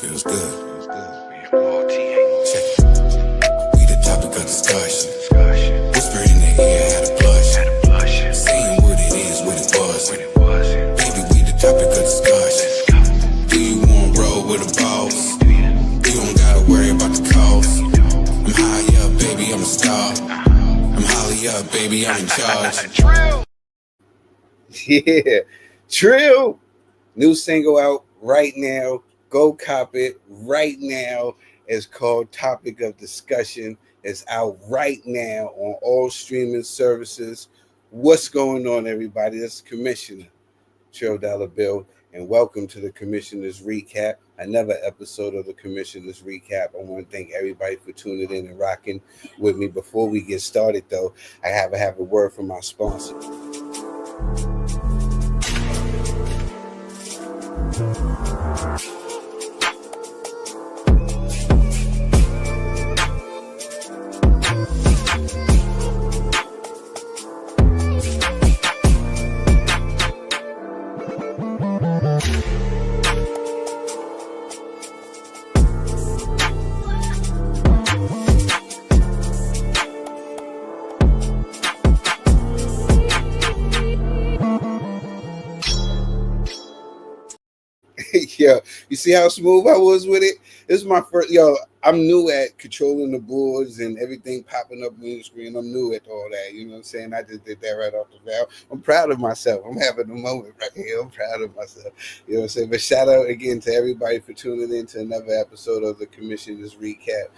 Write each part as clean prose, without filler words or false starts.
Feels good. Check it. We the topic of discussion. Whisper in the ear, had a blush. Saying what it is, what it was. Baby, we the topic of discussion. Do you want to roll with a boss? You don't gotta worry about the cost. I'm high up, baby, I'm a star. I'm highly up, baby, I'm in charge. Trill. Yeah, Trill. New single out right now. Go cop it right now. It's called Topic of Discussion. It's out right now on all streaming services. What's going on, everybody? This is Commissioner Trill Dollar Bill, and welcome to the Commissioner's Recap, another episode of the Commissioner's Recap. I want to thank everybody for tuning in and rocking with me. Before we get started, though, I have a word from my sponsor. Yo, you see how smooth I was with it? This is my first. Yo, I'm new at controlling the boards and everything popping up on the screen. I'm new at all that. You know what I'm saying? I just did that right off the bat. I'm proud of myself. I'm having a moment right here. I'm proud of myself. You know what I'm saying? But shout out again to everybody for tuning in to another episode of the Commissioner's Recap.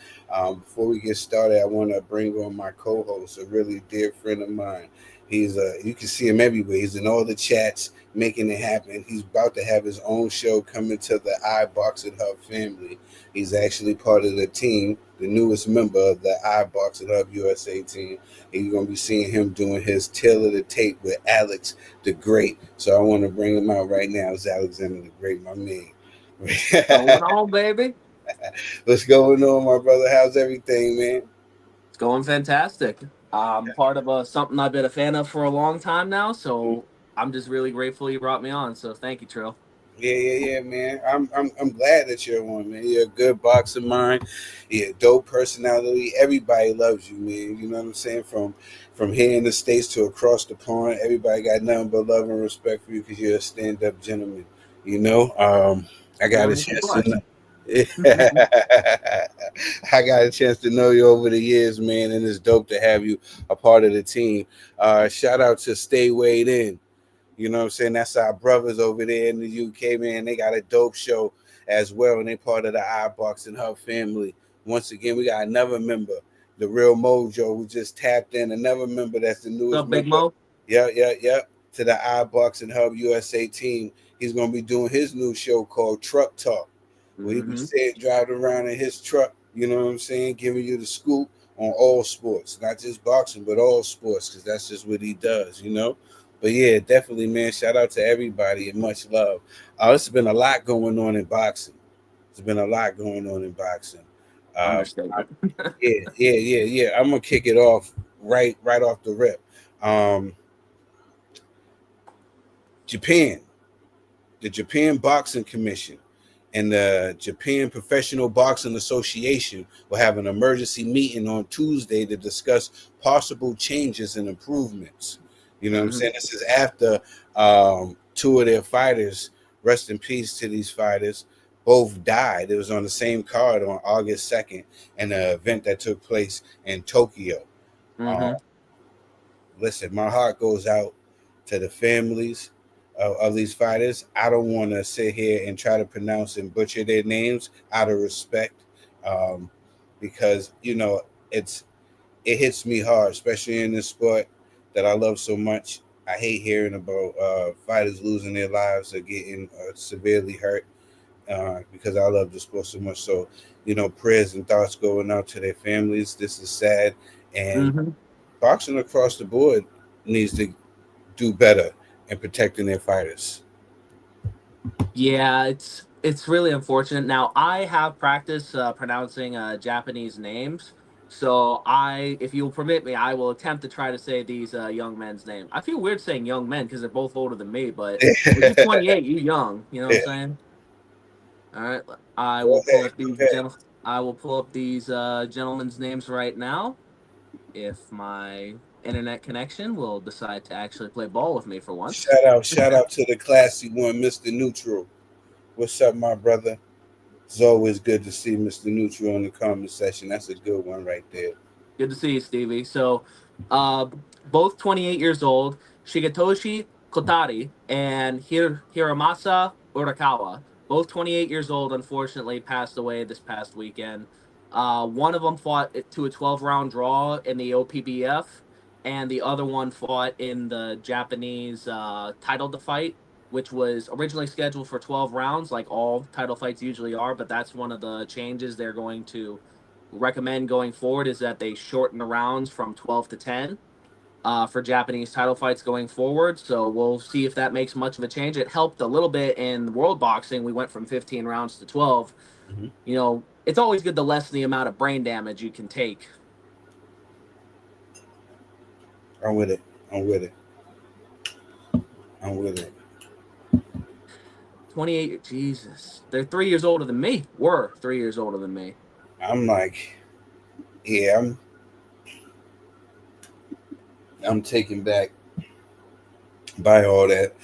Before we get started, I want to bring on my co-host, a really dear friend of mine. He's you can see him everywhere. He's in all the chats, making it happen. He's about to have his own show coming to the IBOXINGHUB family. He's actually part of the team, the newest member of the IBOXINGHUB-USA team. And you're going to be seeing him doing his Tale of the Tape with Alex the Great. So I want to bring him out right now. It's Alexander the Great, my man. Going on, baby? What's going on, my brother? How's everything, man? It's going fantastic. I'm part of something I've been a fan of for a long time now, so I'm just really grateful you brought me on. So thank you, Trill. Yeah, man. I'm glad that you're one, man. You're a good boxing mind. You're a dope personality. Everybody loves you, man. You know what I'm saying? From here in the States to across the pond, everybody got nothing but love and respect for you because you're a stand-up gentleman. You know, I got a chance to know. I got a chance to know you over the years, man, and it's dope to have you a part of the team. Shout out to Stay Weighed In. You know what I'm saying? That's our brothers over there in the UK, man. They got a dope show as well, and they part of the IBOXINGHUB family. Once again, we got another member, the Real Mojo, who just tapped in. Another member that's the newest. What's up, Big Mo? Yeah. To the IBOXINGHUB-USA team. He's going to be doing his new show called Truck Talk. Where he be saying, driving around in his truck, you know what I'm saying, giving you the scoop on all sports, not just boxing, but all sports, because that's just what he does, you know. But yeah, definitely, man. Shout out to everybody and much love. It's been a lot going on in boxing. Yeah. I'm gonna kick it off right off the rip. Japan, the Japan Boxing Commission and the Japan Professional Boxing Association will have an emergency meeting on Tuesday to discuss possible changes and improvements. You know what I'm saying? This is after two of their fighters, rest in peace to these fighters, both died. It was on the same card on August 2nd in an event that took place in Tokyo. Listen, my heart goes out to the families of these fighters. I don't want to sit here and try to pronounce and butcher their names out of respect, because you know it hits me hard, especially in this sport that I love so much. I hate hearing about fighters losing their lives or getting severely hurt, because I love the sport so much. So, you know, prayers and thoughts going out to their families. This is sad, and boxing across the board needs to do better in protecting their fighters. Yeah, it's really unfortunate. Now, I have practiced pronouncing Japanese names, so if you'll permit me, I will attempt to try to say these young men's names. I feel weird saying young men because they're both older than me, but you're 28, you young. You know what I'm saying? All right, I Go will pull ahead. up these Go ahead. I will pull up these gentlemen's names right now. If my internet connection will decide to actually play ball with me for once. Shout out to the classy one, Mr. Neutral. What's up, my brother? It's always good to see Mr. Neutral in the comment section. That's a good one right there. Good to see you, Stevie. So, uh, both 28 years old, Shigetoshi Kotari and Hiramasa Urakawa, both 28 years old, unfortunately passed away this past weekend. One of them fought to a 12-round draw in the OPBF, and the other one fought in the Japanese title fight, which was originally scheduled for 12 rounds, like all title fights usually are, but that's one of the changes they're going to recommend going forward is that they shorten the rounds from 12 to 10 for Japanese title fights going forward. So we'll see if that makes much of a change. It helped a little bit in world boxing. We went from 15 rounds to 12. Mm-hmm. You know, it's always good to lessen the amount of brain damage you can take. I'm with it. I'm with it. I'm with it. 28, Jesus. They're 3 years older than me. Were 3 years older than me. I'm like, yeah, I'm taken back by all that.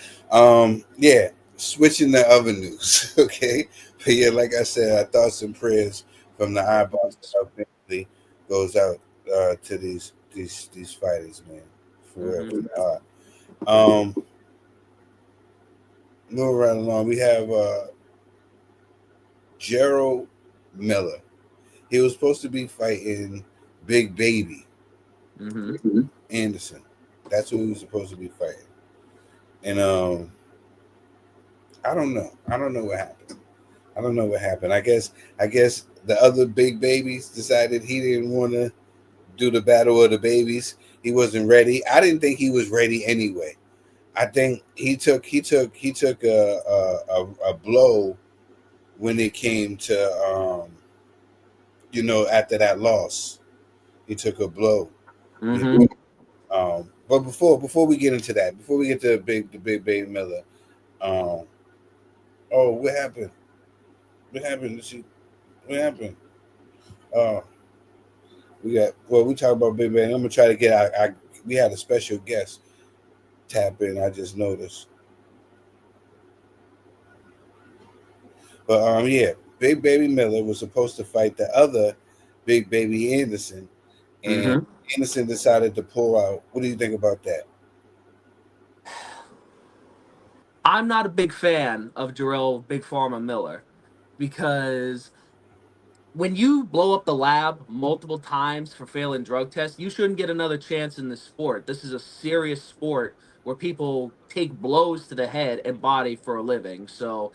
Yeah, switching to other news. Okay, but yeah, like I said, our thoughts and prayers from the IBOXINGHUB family goes out to these fighters, man. For real, from the heart. Moving right along, we have Gerald Miller. He was supposed to be fighting Big Baby Anderson. That's who he was supposed to be fighting. And I don't know. I don't know what happened. I don't know what happened. I guess the other big babies decided he didn't want to do the battle of the babies. He wasn't ready. I didn't think he was ready anyway. I think he took a blow when it came to after that loss. He took a blow. But before we get into that, before we get to the big baby Miller, oh, what happened? What happened? What happened? Oh, we talk about Big Bang. I'm gonna try to get we had a special guest tap in. I just noticed, but yeah, Big Baby Miller was supposed to fight the other Big Baby Anderson, and Anderson decided to pull out. What do you think about that? I'm not a big fan of Jarrell Big Pharma Miller because when you blow up the lab multiple times for failing drug tests, you shouldn't get another chance in this sport. This is a serious sport where people take blows to the head and body for a living. So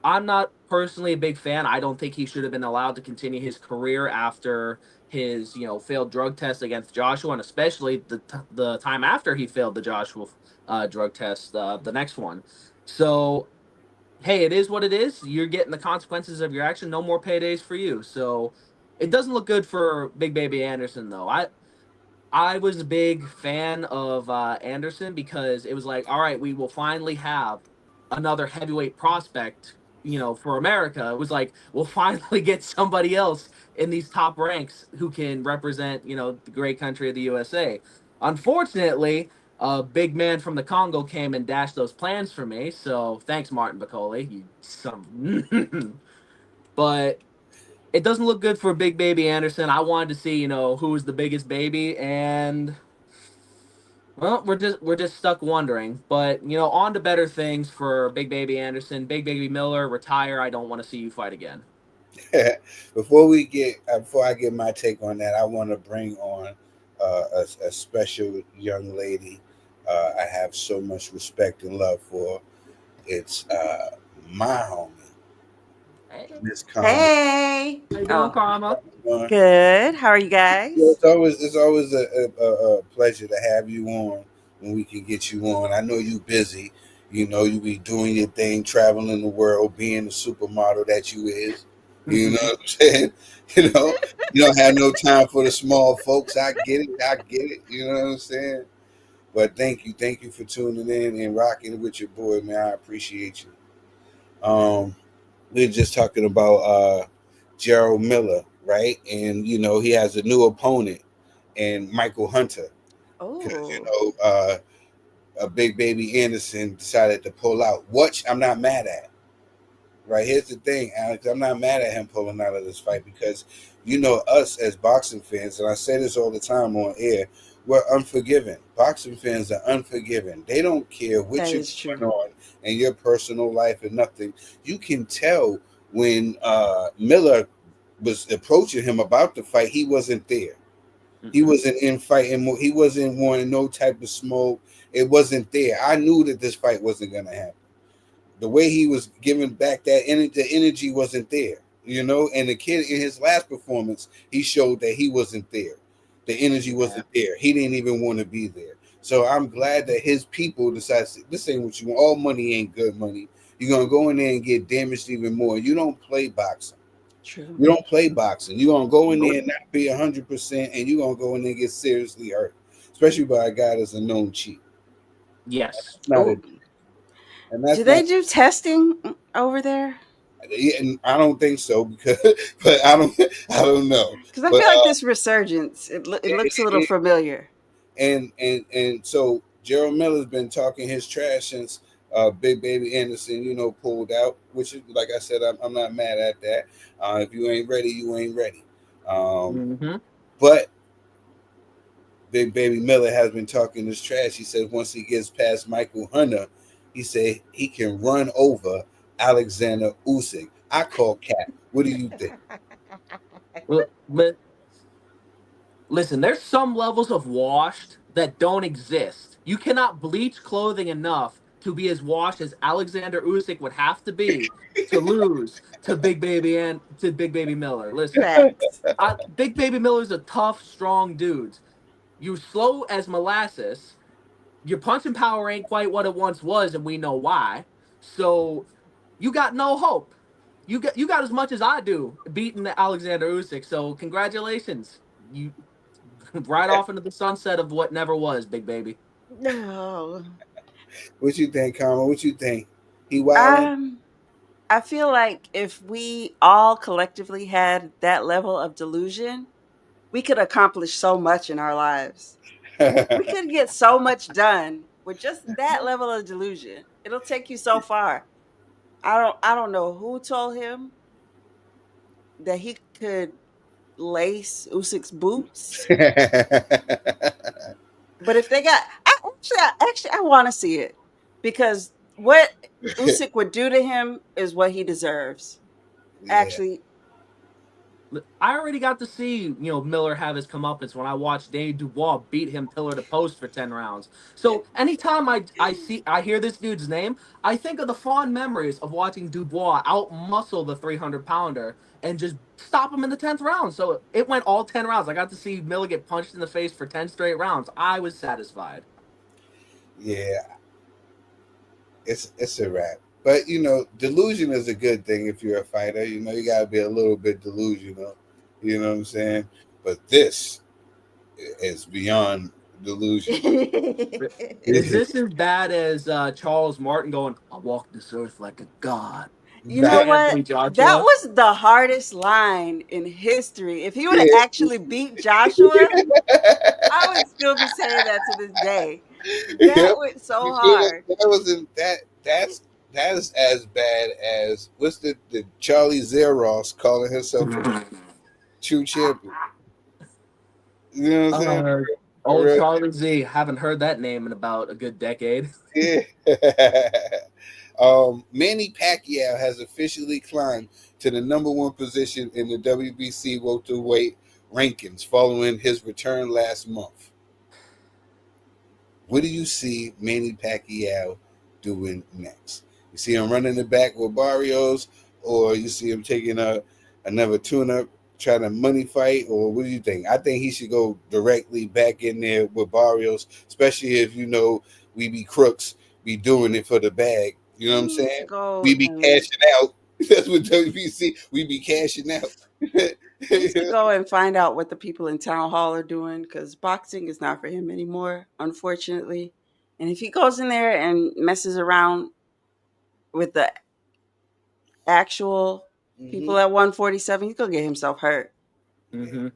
I'm not personally a big fan. I don't think he should have been allowed to continue his career after his, failed drug test against Joshua, and especially the time after he failed the Joshua drug test, the next one. So hey, it is what it is. You're getting the consequences of your action. No more paydays for you. So it doesn't look good for Big Baby Anderson though. I was a big fan of Anderson because it was like, all right, we will finally have another heavyweight prospect, for America. It was like, we'll finally get somebody else in these top ranks who can represent, the great country of the USA. Unfortunately, a big man from the Congo came and dashed those plans for me. So thanks, Martin Bacoli. You some. But it doesn't look good for Big Baby Anderson. I wanted to see, who was the biggest baby, and well, we're just stuck wondering. But on to better things for Big Baby Anderson. Big Baby Miller, retire. I don't want to see you fight again. Before I get my take on that, I want to bring on a special young lady. I have so much respect and love for. It's my homie, Hey, Miss Karma. Hey. how you doing, Karma? Good. How are you guys? It's always a pleasure to have you on when we can get you on. I know you busy. You be doing your thing, traveling the world, being the supermodel that you is. You know what I'm saying? You don't have no time for the small folks. I get it. You know what I'm saying? But thank you for tuning in and rocking with your boy, man. I appreciate you. we're just talking about Gerald Miller, right? And he has a new opponent, and Michael Hunter, because Oh, a Big Baby Anderson decided to pull out, which I'm not mad at. Right, here's the thing, Alex. I'm not mad at him pulling out of this fight because, us as boxing fans, and I say this all the time on air, we're unforgiving. Boxing fans are unforgiving. They don't care what that you're is true. going on in your personal life and nothing. You can tell when Miller was approaching him about the fight, he wasn't there. He Mm-mm. wasn't in fighting. He wasn't wanting no type of smoke. It wasn't there. I knew that this fight wasn't going to happen. The way he was giving back that energy, the energy wasn't there, And the kid in his last performance, he showed that he wasn't there. The energy Yeah. wasn't there. He didn't even want to be there. So I'm glad that his people decided this ain't what you want. All money ain't good money. You're gonna go in there and get damaged even more. You don't play boxing. True. You don't play boxing. You're gonna go in Nope. there and not be 100%, and you're gonna go in there and get seriously hurt, especially by a guy that's a known cheat. Yes. It's not a, Oh, and do that's they not. do testing over there? Yeah, and I don't think so because, but I don't know. Because I But feel like this resurgence, it looks a little and familiar. so Gerald Miller's been talking his trash since Big Baby Anderson, pulled out. Which is, like I said, I'm not mad at that. If you ain't ready, you ain't ready. Um, Mm-hmm. but Big Baby Miller has been talking his trash. He said once he gets past Michael Hunter, he said he can run over Alexander Usyk. I call cap. What do you think? But listen, there's some levels of washed that don't exist. You cannot bleach clothing enough to be as washed as Alexander Usyk would have to be to lose to Big Baby Miller. Listen, Facts. Big Baby Miller's a tough, strong dude. You slow as molasses. Your punching power ain't quite what it once was, and we know why. So you got no hope. You got as much as I do beating Alexander Usyk. So congratulations. You right off into the sunset of what never was, big baby. No. What you think, Karma? What you think? He wilding? Um, I feel like if we all collectively had that level of delusion, we could accomplish so much in our lives. We could get so much done with just that level of delusion. It'll take you so far. I don't know who told him that he could lace Usyk's boots, but if they got I want to see it because what Usyk would do to him is what he deserves. Yeah. Actually, I already got to see, Miller have his comeuppance when I watched Dave Dubois beat him pillar to post for 10 rounds. So anytime I hear this dude's name, I think of the fond memories of watching Dubois out muscle the 300-pounder and just stop him in the 10th round. So it went all 10 rounds. I got to see Miller get punched in the face for 10 straight rounds. I was satisfied. Yeah, it's a wrap. But delusion is a good thing if you're a fighter. You gotta be a little bit delusional. You know what I'm saying? But this is beyond delusion. Is this as bad as Charles Martin going, I walk this earth like a god you to know Back. what? Anthony That Joshua? was the hardest line in history. If he would have Yeah. actually beat Joshua, I would still be saying that to this day. That Yep. went so You feel that? hard. That wasn't that. That is as bad as what's the Charlie Zeros calling himself a true champion. You know what I'm saying? uh, For Old real. Charlie Z. Haven't heard that name in about a good decade. Yeah. Manny Pacquiao has officially climbed to the number one position in the WBC welterweight rankings following his return last month. What do you see Manny Pacquiao doing next? You see him running the back with Barrios, or you see him taking another tune-up, trying to money fight, or what do you think? I think he should go directly back in there with Barrios, especially if we be crooks, be doing it for the bag. You know what He I'm needs to saying? go We be and cashing out. That's what WBC. We be cashing out. he needs to go and find out what the people in town hall are doing because boxing is not for him anymore, unfortunately. And if he goes in there and messes around with the actual people at 147, he's gonna get himself hurt. Mm-hmm.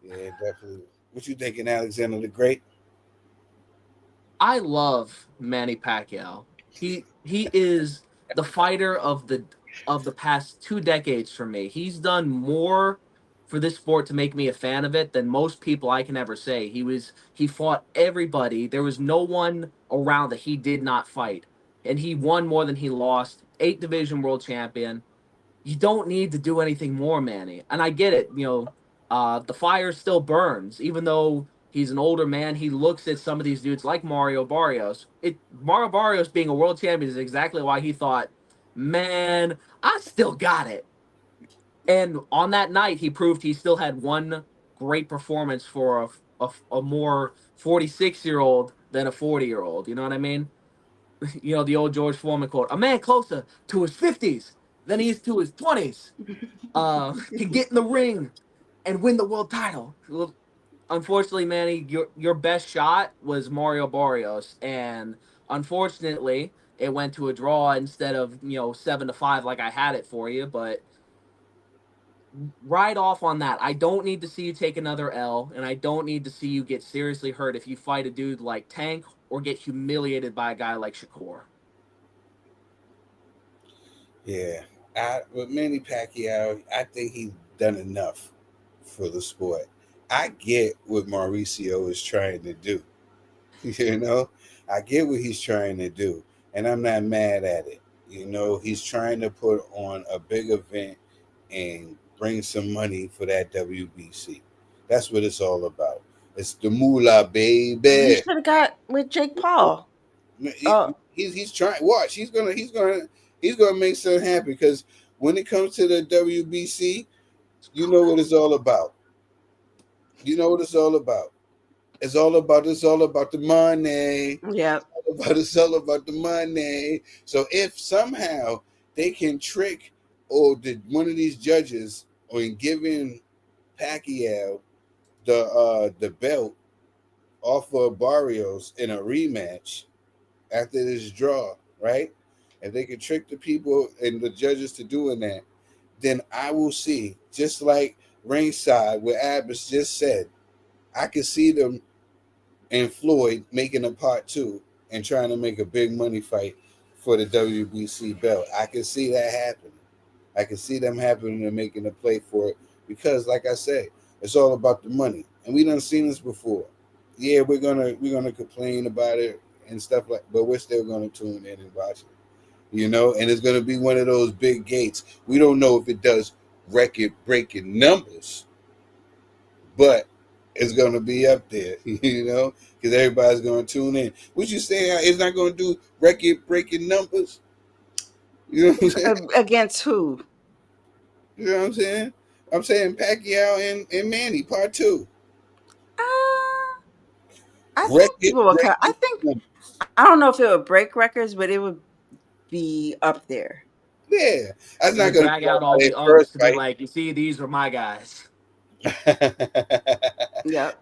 Yeah, definitely. What you thinking, Alexander the Great? I love Manny Pacquiao. He is the fighter of the past 2 decades for me. He's done more for this sport to make me a fan of it than most people I can ever say. He fought everybody. There was no one around that he did not fight. And he won more than he lost. 8 division world champion. You don't need to do anything more, Manny. And I get it. The fire still burns, even though he's an older man. He looks at some of these dudes like Mario Barrios. Mario Barrios being a world champion is exactly why he thought, man, I still got it. And on that night, he proved he still had one great performance for a more 46-year-old than a 40-year-old. You know what I mean? The old George Foreman quote: "A man closer to his 50s than he is to his 20s can get in the ring and win the world title." Well, unfortunately, Manny, your best shot was Mario Barrios, and unfortunately, it went to a draw instead of 7-5 like I had it for you. But right off on that, I don't need to see you take another L, and I don't need to see you get seriously hurt if you fight a dude like Tank or get humiliated by a guy like Shakur. Yeah, with Manny Pacquiao, I think he's done enough for the sport. I get what Mauricio is trying to do. I get what he's trying to do, and I'm not mad at it. He's trying to put on a big event and bring some money for that WBC. That's what it's all about. It's the moolah, He baby. should have got with Jake Paul. He's trying. Watch. He's gonna make something happen, because when it comes to the WBC, you know what it's all about. You know what it's all about. It's all about the money. Yeah. It's all about the money. So if somehow they can trick one of these judges on giving Pacquiao the belt off of Barrios in a rematch after this draw, right? If they can trick the people and the judges to doing that, then I will see, just like ringside, where Abbas just said, I can see them and Floyd making a part 2 and trying to make a big money fight for the WBC belt. I can see that happening. I can see them happening and making a play for it, because, like I said, it's all about the money, and we done seen this before. Yeah, we're gonna complain about it and stuff but we're still gonna tune in and watch it. And it's gonna be one of those big gates. We don't know if it does record-breaking numbers, but it's gonna be up there, because everybody's gonna tune in. What you saying? It's not gonna do record-breaking numbers? You know what I'm saying? Against who? You know what I'm saying? I'm saying Pacquiao and Manny part 2. I think people will come. I don't know if it would break records, but it would be up there. Yeah, that's not Gonna gonna drag be out all the first ups to be fight. like, you see, these are my guys. Yep. Yeah,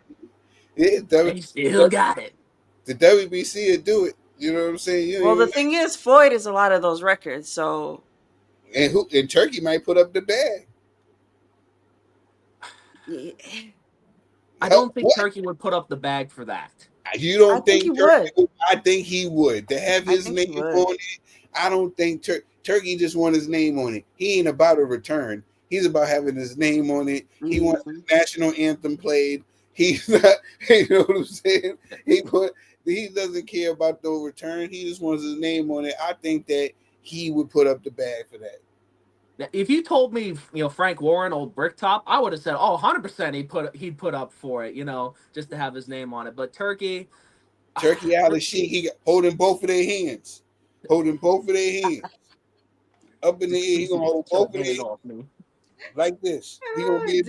They still got it. The WBC would do it. You know what I'm saying? Well, the thing is, Floyd is a lot of those records, so. And Turkey might put up the bag. Yeah. I don't think Turkey would put up the bag for that. You don't think he Turkey would? I think he would. To have his name on it, I don't think Turkey just want his name on it. He ain't about a return. He's about having his name on it. He wants his national anthem played. He's not, you know what I'm saying? He doesn't care about no return. He just wants his name on it. I think that he would put up the bag for that. Now, if you told me, Frank Warren, old Bricktop, I would have said, 100% he'd put up for it, just to have his name on it. But Turkey Alex Sheik, he holding both of their hands. Holding both of their hands. Up in the air, he gonna hold both of their hands like this. He gonna be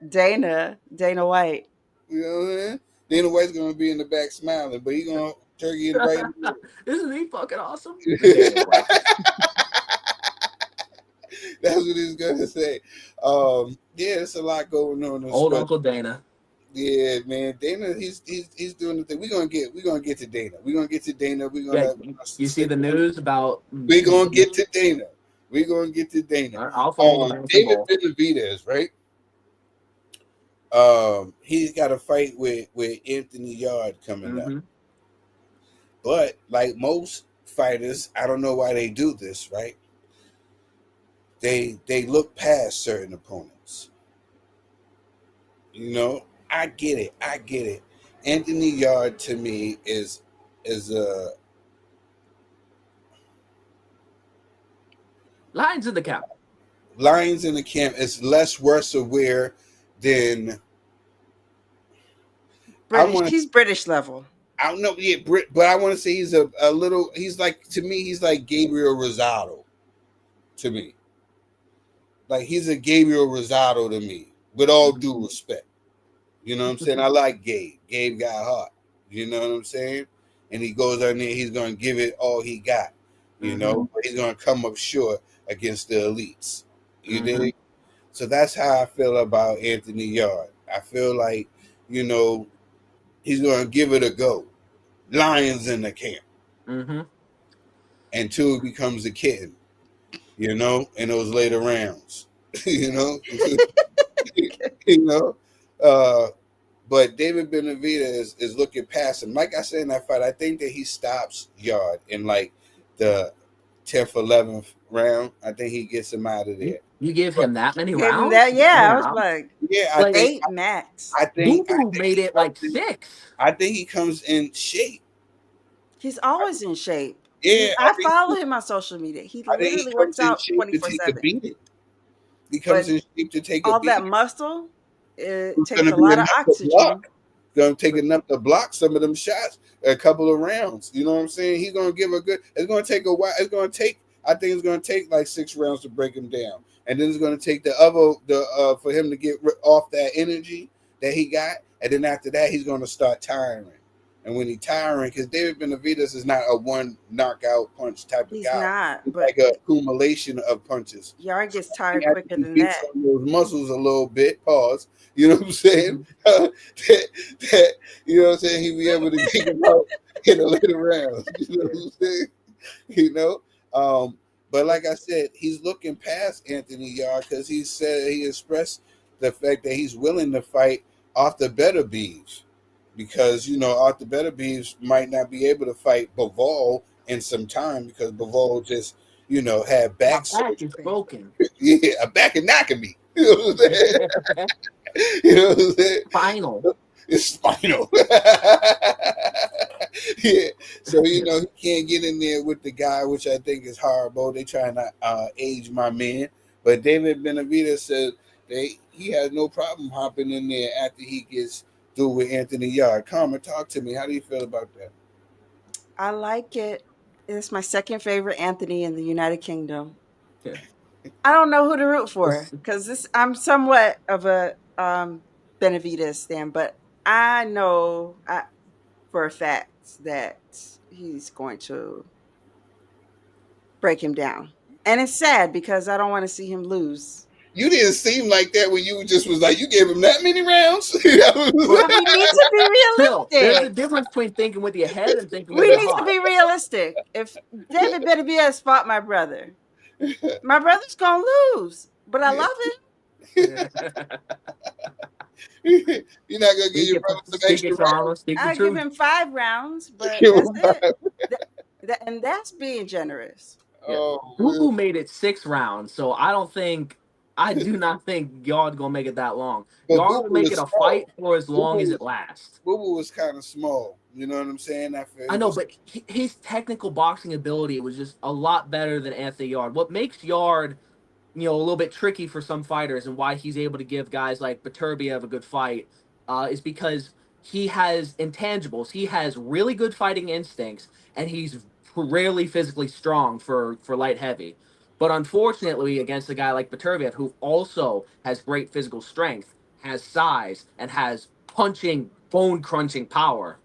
Dana White. You know what I'm saying? Dana White's gonna be in the back smiling, but he gonna Turkey in the right. Isn't he fucking awesome? That's what he's gonna say. Yeah, there's a lot going on. Old Uncle Dana. Yeah, man, Dana, he's doing the thing. We're gonna get to Dana. We're gonna get to Dana. You see the news about? We're gonna get to Dana. We're gonna get to Dana. I'll follow the dancing David ball. Benavidez, right? He's got a fight with Anthony Yard coming up. Mm-hmm. But like most fighters, I don't know why they do this, right? They look past certain opponents. You know, I get it. I get it. Anthony Yard to me is a Lions in the camp. Lions in the camp is less worse aware than British. He's British level. I don't know, yeah, but I want to say he's a little. He's like, to me, he's like Gabriel Rosado. To me, like he's a Gabriel Rosado to me. With all due respect, you know what I'm saying. I like Gabe. Gabe got heart. You know what I'm saying. And he goes out there. He's gonna give it all he got. You know, but he's gonna come up short against the elites. You dig? So that's how I feel about Anthony Yard. I feel like, you know, he's gonna give it a go. Lions in the camp. Until it becomes a kitten, you know, in those later rounds. you know. You know. But David Benavidez is looking past him. Like I said in that fight, I think that he stops Yard in like the 10th, 11th round. I think he gets him out of there. You give him that many rounds? That, yeah, I was like, yeah, like 8 max. I think Boo made it like 6. I think he comes in shape. He's always in shape. Yeah, I follow him on social media. He literally works out 24/7. He comes in shape to take all that muscle. It takes a lot of oxygen. Going to take enough to block some of them shots, a couple of rounds. You know what I'm saying? He's going to give a good. It's going to take a while. It's going to take. I think it's going to take like 6 rounds to break him down, and then it's going to take for him to get off that energy that he got, and then after that he's going to start tiring. And when he's tiring, because David Benavidez is not a one knockout punch type of guy. He's not. It's like an accumulation of punches. Yard gets tired quicker than that. Those muscles a little bit. Pause. You know what I'm saying? that you know what I'm saying? He'll be able to get him out in the later rounds. You know what I'm saying? You know. But like I said, he's looking past Anthony Yard because he expressed the fact that he's willing to fight off the better beefs. Because, you know, Arthur Beterbiev might not be able to fight Bivol in some time because Bivol just, you know, had back surgery. Is broken. Yeah, a back and knocking me. You know what I'm saying? You know what I'm saying? Spinal. It's spinal. Yeah. So, you know, he can't get in there with the guy, which I think is horrible. They trying to age my man. But David Benavidez said he has no problem hopping in there after he gets through with Anthony Yard. Karma, talk to me. How do you feel about that? I like it. It's my second favorite Anthony in the United Kingdom. Yeah. I don't know who to root for because I'm somewhat of a Benavidez fan, but I know for a fact that he's going to break him down. And it's sad because I don't want to see him lose. You didn't seem like that when you just was like, you gave him that many rounds? Well, we need to be realistic. There's a difference between thinking with your head and thinking with your heart. We need to be realistic. If David Benavidez fought my brother's going to lose. But I love him. You're not going to give your brother some extra rounds? I'll give him 5 rounds, but that's it. And that's being generous. Yeah. Boo made it 6 rounds, so I do not think Yard gonna make it that long. Yard will make it a fight for as long as it lasts. Boo was kind of small, you know what I'm saying? I know, but his technical boxing ability was just a lot better than Anthony Yard. What makes Yard, you know, a little bit tricky for some fighters and why he's able to give guys like Beterbiev a good fight is because he has intangibles. He has really good fighting instincts, and he's rarely physically strong for light heavy. But unfortunately, against a guy like Beterbiev, who also has great physical strength, has size, and has punching, bone-crunching power,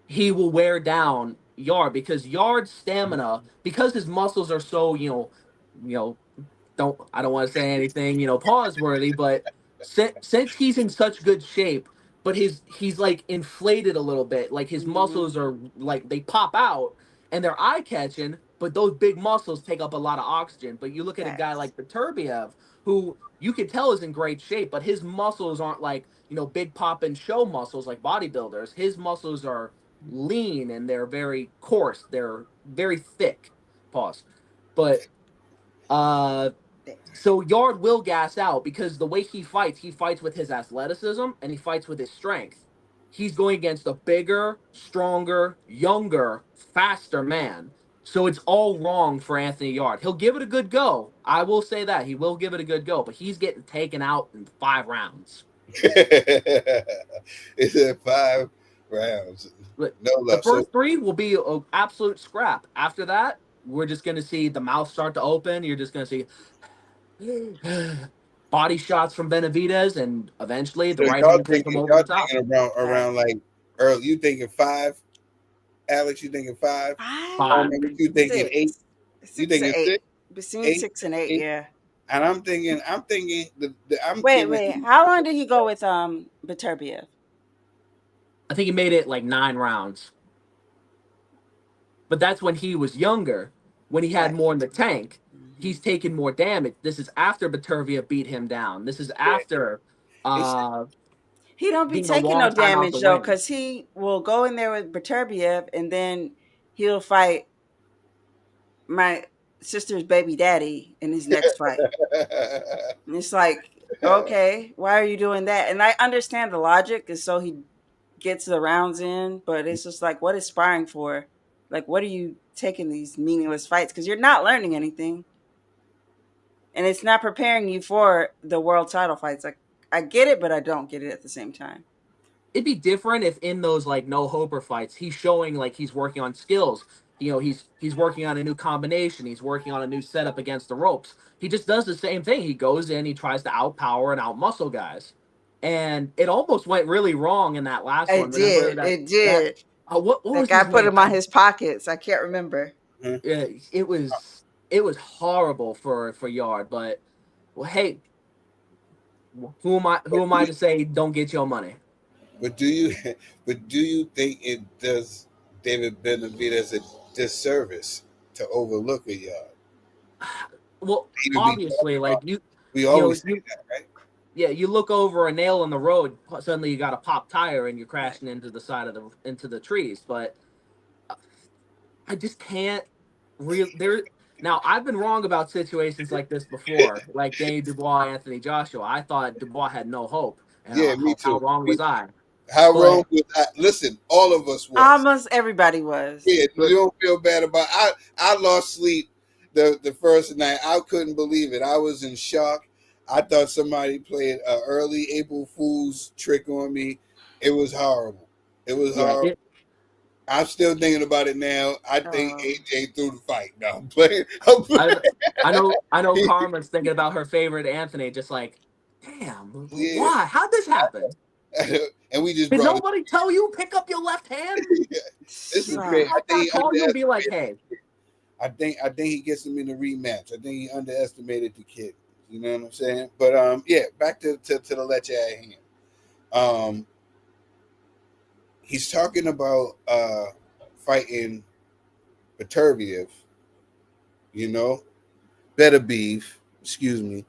he will wear down Yard because Yard's stamina, because his muscles are so, I don't want to say anything, pause-worthy, but since he's in such good shape, but he's like inflated a little bit, like his muscles are like they pop out and they're eye-catching, but those big muscles take up a lot of oxygen. But you look at a guy Facts. like Beterbiev, who you could tell is in great shape, but his muscles aren't like, big pop and show muscles like bodybuilders. His muscles are lean and they're very coarse. They're very thick. Pause. But uh so Yard will gas out because the way he fights with his athleticism and he fights with his strength. He's going against a bigger, stronger, younger, faster man. So it's all wrong for Anthony Yard. He'll give it a good go. I will say that. He will give it a good go, but he's getting taken out in 5 rounds. It's at 5 rounds. But No the love. So first three will be an absolute scrap. After that, we're just going to see the mouth start to open. You're just going to see body shots from Benavidez, and eventually the right hand takes him over the y'all top. thinking around like early. You thinking 5, Alex? You thinking 5? Five. You thinking 8? 6. You 6 thinking to 8. 6? Between 8? 6 and 8, 8? yeah. And I'm thinking I'm Wait, giving. how long did he go with Beterbiev? I think he made it like 9 rounds. But that's when he was younger, when he had Right. more in the tank. Mm-hmm. He's taken more damage. This is after Beterbiev beat him down. This is after He don't be being a taking no long time out the damage though, ring. because he will go in there with Beterbiev and then he'll fight my sister's baby daddy in his next fight. And it's like, okay, why are you doing that? And I understand the logic is so he gets the rounds in, but it's just like, what is sparring for? Like, what are you taking these meaningless fights? Because you're not learning anything. And it's not preparing you for the world title fights. Like, I get it, but I don't get it at the same time. It'd be different if in those like no hoper fights he's showing like he's working on skills. He's working on a new combination. He's working on a new setup against the ropes. He just does the same thing. He goes in, he tries to outpower and outmuscle guys, and it almost went really wrong in that last one. It Remember did. that It did. what That was guy his put name? him on his pockets. I can't remember. It was horrible for Yard, but well, hey, who am I to say don't get your money? But do you think it does David Benavidez a disservice to overlook a Yard? Well, obviously, like we you know, always say that, right? yeah, you look over a nail in the road, suddenly you got a pop tire and you're crashing into the side of into the trees. But I just can't there. Now I've been wrong about situations like this before, like Danny Dubois, Anthony Joshua. I thought Dubois had no hope, and Yeah, me how too. wrong was I? How wrong But was I? Listen, all of us was. Almost everybody was. Yeah, but you don't feel bad about. I lost sleep the first night. I couldn't believe it. I was in shock. I thought somebody played an early April Fool's trick on me. It was horrible. It was yeah, horrible. I'm still thinking about it now. I think AJ threw the fight. No, I'm playing. I know Carmen's thinking about her favorite Anthony, just like, damn, Yeah. why? How'd this happen? And we just Did brought nobody tell you pick up your left hand? This was Sorry. great. I think Call you and be like, hey. I think he gets him in the rematch. I think he underestimated the kid. You know what I'm saying? But yeah, back to the lecture at hand. He's talking about fighting Beterbiev, better beef, excuse me.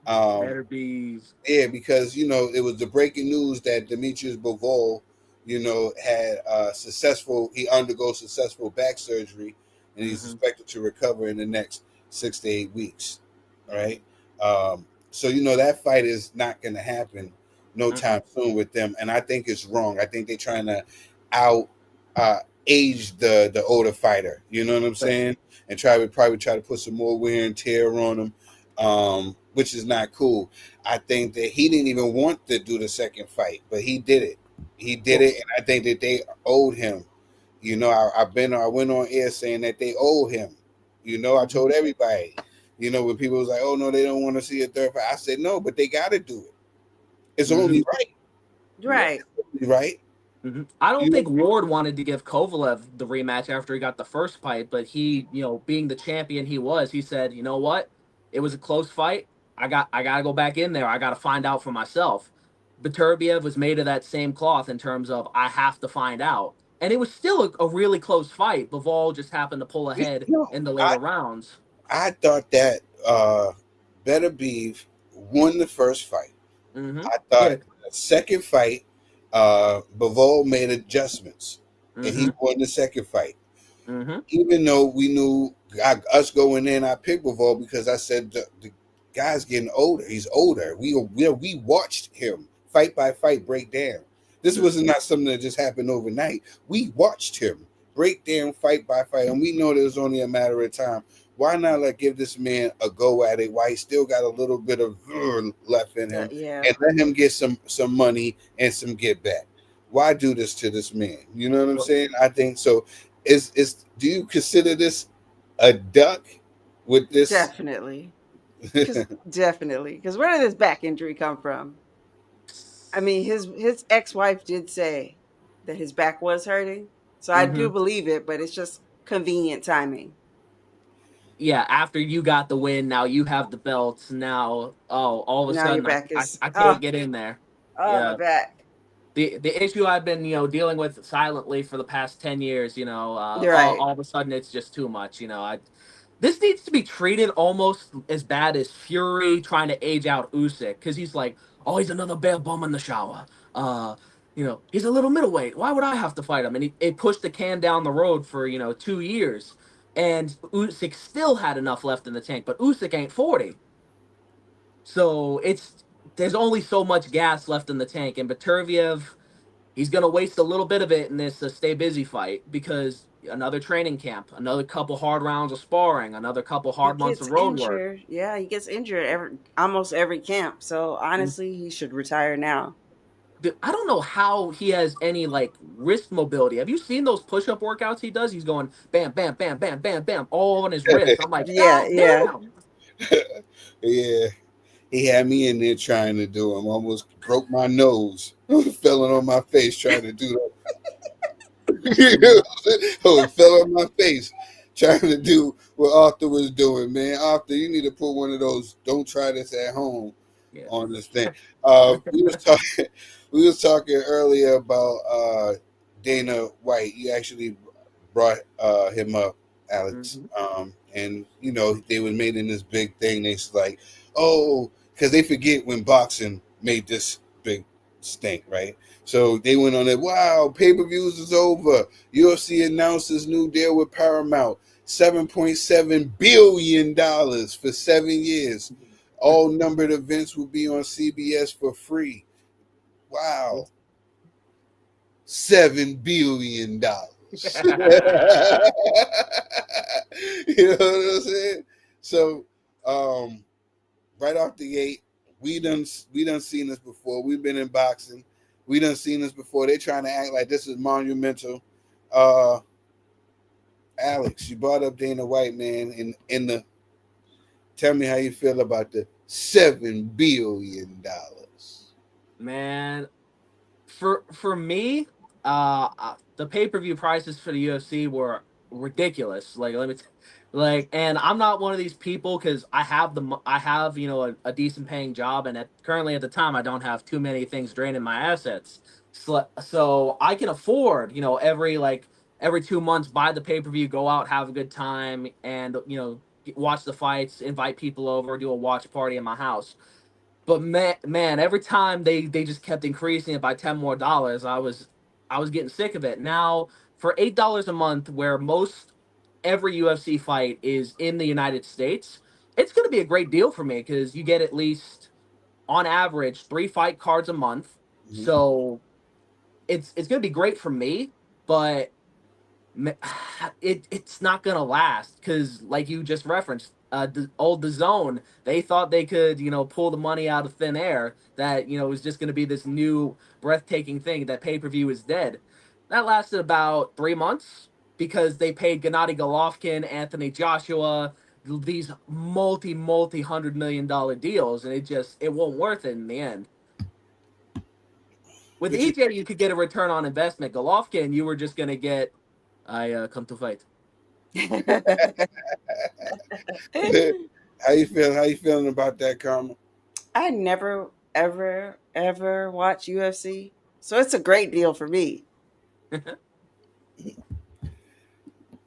Better be. Yeah, because it was the breaking news that Demetrius Bivol, had he undergoes successful back surgery, and he's expected to recover in the next 6 to 8 weeks. All right. So that fight is not going to happen no time soon with them, and I think it's wrong. I think they're trying to out age the older fighter. You know what I'm saying? And probably try to put some more wear and tear on him. Which is not cool. I think that he didn't even want to do the second fight, but he did it. He did it, and I think that they owed him. I went on air saying that they owe him. I told everybody. When people was like, "Oh no, they don't want to see a third fight," I said no, but they got to do it. It's only right. Right. It's only right. I don't think Ward wanted to give Kovalev the rematch after he got the first fight, but he, being the champion he was, he said, you know what? It was a close fight. I gotta go back in there. I gotta find out for myself. Beterbiev was made of that same cloth in terms of I have to find out. and it was still a really close fight. Bivol just happened to pull ahead No, in the later rounds. I thought that Better Beef won the first fight. Mm-hmm. I thought Yeah. the second fight, Bivol made adjustments, and Mm-hmm. he won the second fight. Mm-hmm. Even though we knew us going in, I picked Bivol because I said the guy's getting older. He's older. We watched him fight by fight break down. This was not something that just happened overnight. We watched him break down fight by fight, and we know that it was only a matter of time. Why not give this man a go at it while he still got a little bit of left in him, Yeah. and let him get some money and some get back? Why do this to this man? You know what I'm saying? I think so. Is do you consider this a duck with this? Definitely. Definitely. Because where did this back injury come from? I mean, his ex-wife did say that his back was hurting. So I do Mm-hmm. believe it, but it's just convenient timing. Yeah, after you got the win, now you have the belts. Now, all of a Now your sudden, back is I can't get in there. my Yeah, back. the issue I've been dealing with silently for the past 10 years. You're right. All of a sudden it's just too much. This needs to be treated almost as bad as Fury trying to age out Usyk because he's like, oh, he's another bare bum in the shower. Uh, he's a little middleweight. Why would I have to fight him? And it pushed the can down the road for 2 years, and Usyk still had enough left in the tank, but Usyk ain't 40, so there's only so much gas left in the tank, and Beterbiev, he's gonna waste a little bit of it in this stay busy fight because another training camp, another couple hard rounds of sparring, another couple He hard months gets of road work. injured. Yeah, he gets injured almost every camp. So honestly, he should retire now. I don't know how he has any wrist mobility. Have you seen those push-up workouts he does? He's going bam, bam, bam, bam, bam, bam, all on his wrist. I'm like, Yeah, God yeah. damn. Yeah, he had me in there trying to do him. Almost broke my nose, fell on my face trying to do that. Oh, it fell on my face trying to do what Arthur was doing, man. Arthur, you need to put one of those "Don't try this at home" Yeah. on this thing. We was talking. We was talking earlier about Dana White. You actually brought him up, Alex. Mm-hmm. And they was making this big thing. They was like, oh, because they forget when boxing made this big stink, right? So they went on it. Wow, pay-per-views is over. UFC announced this new deal with Paramount, $7.7 billion for 7 years. All numbered events will be on CBS for free. Wow. $7 billion. You know what I'm saying? So, right off the gate, we done seen this before. We've been in boxing. We done seen this before. They're trying to act like this is monumental. Alex, you brought up Dana White, man, in the. Tell me how you feel about the $7 billion. Man, for me, the pay-per-view prices for the UFC were ridiculous. And I'm not one of these people because I have a decent paying job, and currently at the time I don't have too many things draining my assets. So I can afford every 2 months buy the pay-per-view, go out, have a good time, and watch the fights, invite people over, do a watch party in my house. But man, every time they just kept increasing it by $10 more, I was getting sick of it. Now for $8 a month, where most every UFC fight is in the United States, it's going to be a great deal for me because you get at least on average 3 fight cards a month. Mm-hmm. So it's going to be great for me, but it's not gonna last because, like you just referenced, the zone, they thought they could pull the money out of thin air, that was just gonna be this new breathtaking thing, that pay-per-view is dead. That lasted about 3 months because they paid Gennady Golovkin, Anthony Joshua, these multi $100 million deals, and it won't worth it in the end. With But you, EJ, you could get a return on investment. Golovkin, you were just gonna get, I come to fight. how you feel? How you feeling about that, Karma? I never, ever, ever watch UFC. So it's a great deal for me.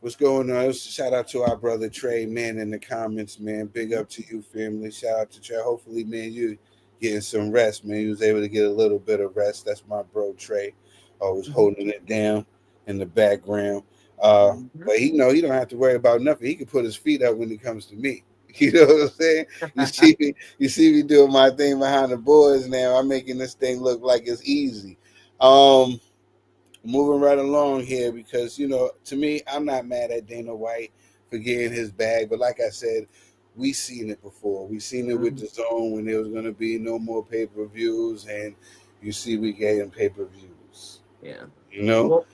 What's going on? Shout out to our brother Trey, man, in the comments, man. Big up to you, family. Shout out to Trey. Hopefully, man, you getting some rest, man. You was able to get a little bit of rest. That's my bro Trey, always holding it down in the background. Mhm. But he don't have to worry about nothing. He can put his feet up when it comes to me. You know what I'm saying? You see me doing my thing behind the boards now. I'm making this thing look like it's easy. Um, Moving right along here because to me, I'm not mad at Dana White for getting his bag, but like I said, we seen it before. We seen it with Mhm. the Zone when there was going to be no more pay-per-views, and you see we getting pay-per-views. Yeah. You know, Well,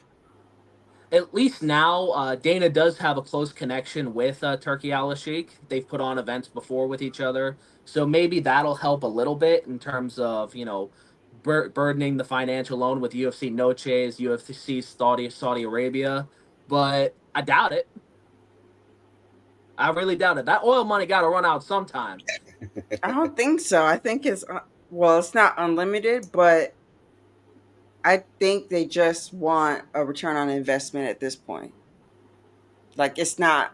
at least now, Dana does have a close connection with Turkey Al Sheikh. They've put on events before with each other, so maybe that'll help a little bit in terms of burdening the financial loan with UFC No Chase, UFC Saudi Arabia. But I doubt it. I really doubt it. That oil money got to run out sometime. I don't think so. I think well, it's not unlimited, but I think they just want a return on investment at this point. Like it's not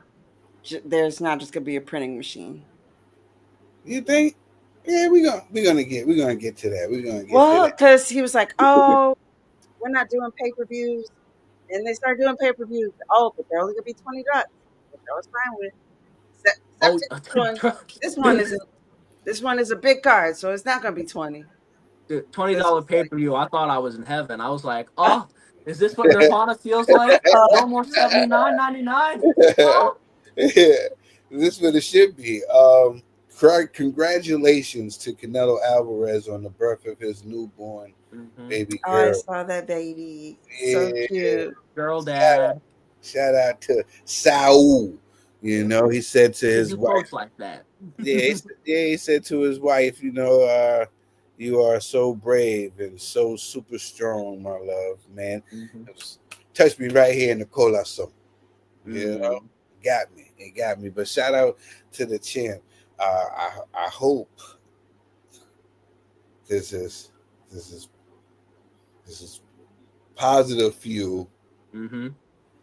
there's not just gonna be a printing machine. you think? Yeah, we're gonna get to that. We're gonna get to Well, that. because he was like, "Oh, we're not doing pay per views," and they started doing pay per views. Oh, but they're only gonna be $20, which I was fine with. Except Oh, this one. This one isn't. This one is a big card, so it's not gonna be 20. This $20 is pay like, per view. I thought I was in heaven. I was like, oh, is this what Nirvana feels like? No more 79.99. Oh. Yeah, this is what it should be. Congratulations to Canelo Alvarez on the birth of his newborn Hmm. baby oh, I girl. saw that baby. So Yeah, cute. Girl, shout out, dad. shout out to Saul. Yeah. He said to They his do folks wife. like that. Yeah, he said to his wife, you are so brave and so super strong, my love, man. Hmm. Touched me right here in the corazón. You know, Mm. got me. It got me. But shout out to the champ. I hope this is this is this is positive fuel. Hmm.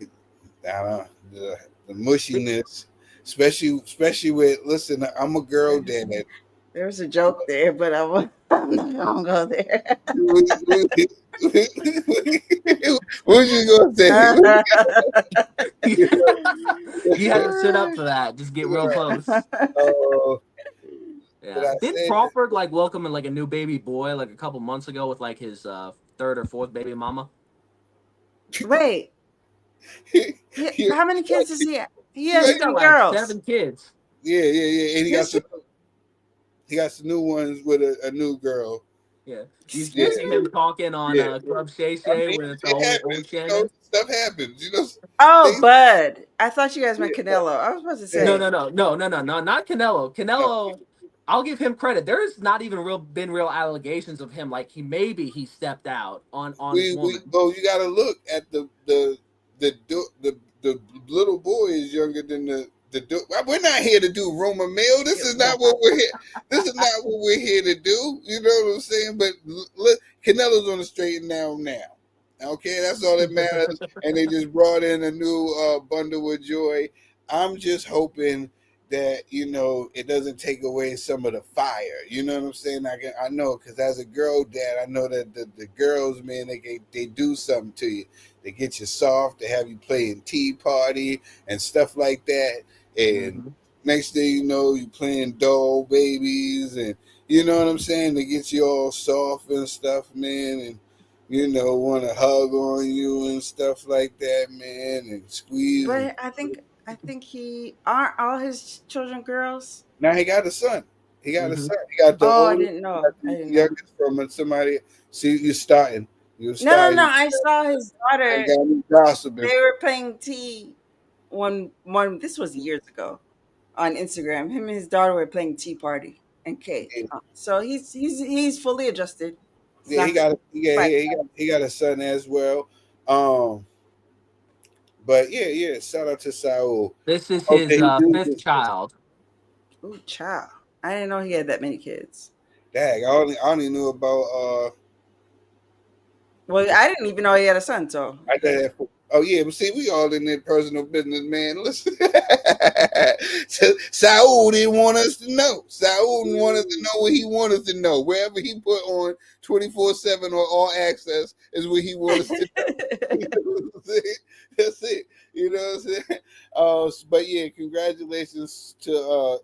I don't know, the mushiness, especially with. Listen, I'm a girl dad. There was a joke there, but I'm not gonna go there. what, what you gonna say? You had to sit up for that. Just get real close. Oh, but Yeah. I Did said Crawford like welcome like a new baby boy like a couple months ago with like his third or fourth baby mama? Wait, you, how many kids does he have? He has He's you, got three like girls. 7 kids. yeah, and Excuse me. he got some new ones with a new girl. Yeah. You Yeah, Excuse see me. him talking on yeah. Club Shay I Shay mean, with it old happens. Shannon? Stuff happens. Oh, Things. Bud. I thought you guys meant Yeah, Canelo. I was supposed to yeah. say. No, not Canelo. Uh, Canelo, I'll give him credit. There's not even real allegations of him like he stepped out on his we woman. well, you got to look at the little boy is younger than we're not here to do rumor mill. This is not what we're here. This is not what we're here to do. You know what I'm saying? But look, Canelo's on the straight and narrow now. Okay, that's all that matters. And they just brought in a new bundle of joy. I'm just hoping that it doesn't take away some of the fire. You know what I'm saying? I know because as a girl dad, I know that the girls, man, they do something to you. They get you soft. They have you playing tea party and stuff like that. And Hmm. next thing you know, you playing doll babies, and you know what I'm saying. They get you all soft and stuff, man, and want to hug on you and stuff like that, man, and squeeze. And But I think he aren't all his children girls. now he got a son. He got a Hmm. son. He got the Oh, I oldest. didn't He know. got I the didn't know. youngest from somebody. See, you're starting. You're No, no, no. starting. I saw his I daughter. got me gossiping. They were playing tea. One. This was years ago on Instagram. Him and his daughter were playing tea party and cake. Yeah, So he's fully adjusted. It's yeah, not fight. he got a son as well. Um, but yeah. Shout out to Saul. This is Hope that his he do fifth get this. child. Ooh, child. I didn't know he had that many kids. Dang, I only knew about Well, the I didn't even know he had a son. So I yeah. did Oh yeah, but see, we all in their personal business, man. Listen, Saul didn't want us to know. Saul didn't want us to know what he wanted us to know. Wherever he put on 24/7 or all access is what he wants us to know. You know what I'm saying? That's it. You know what I'm saying? But yeah, congratulations to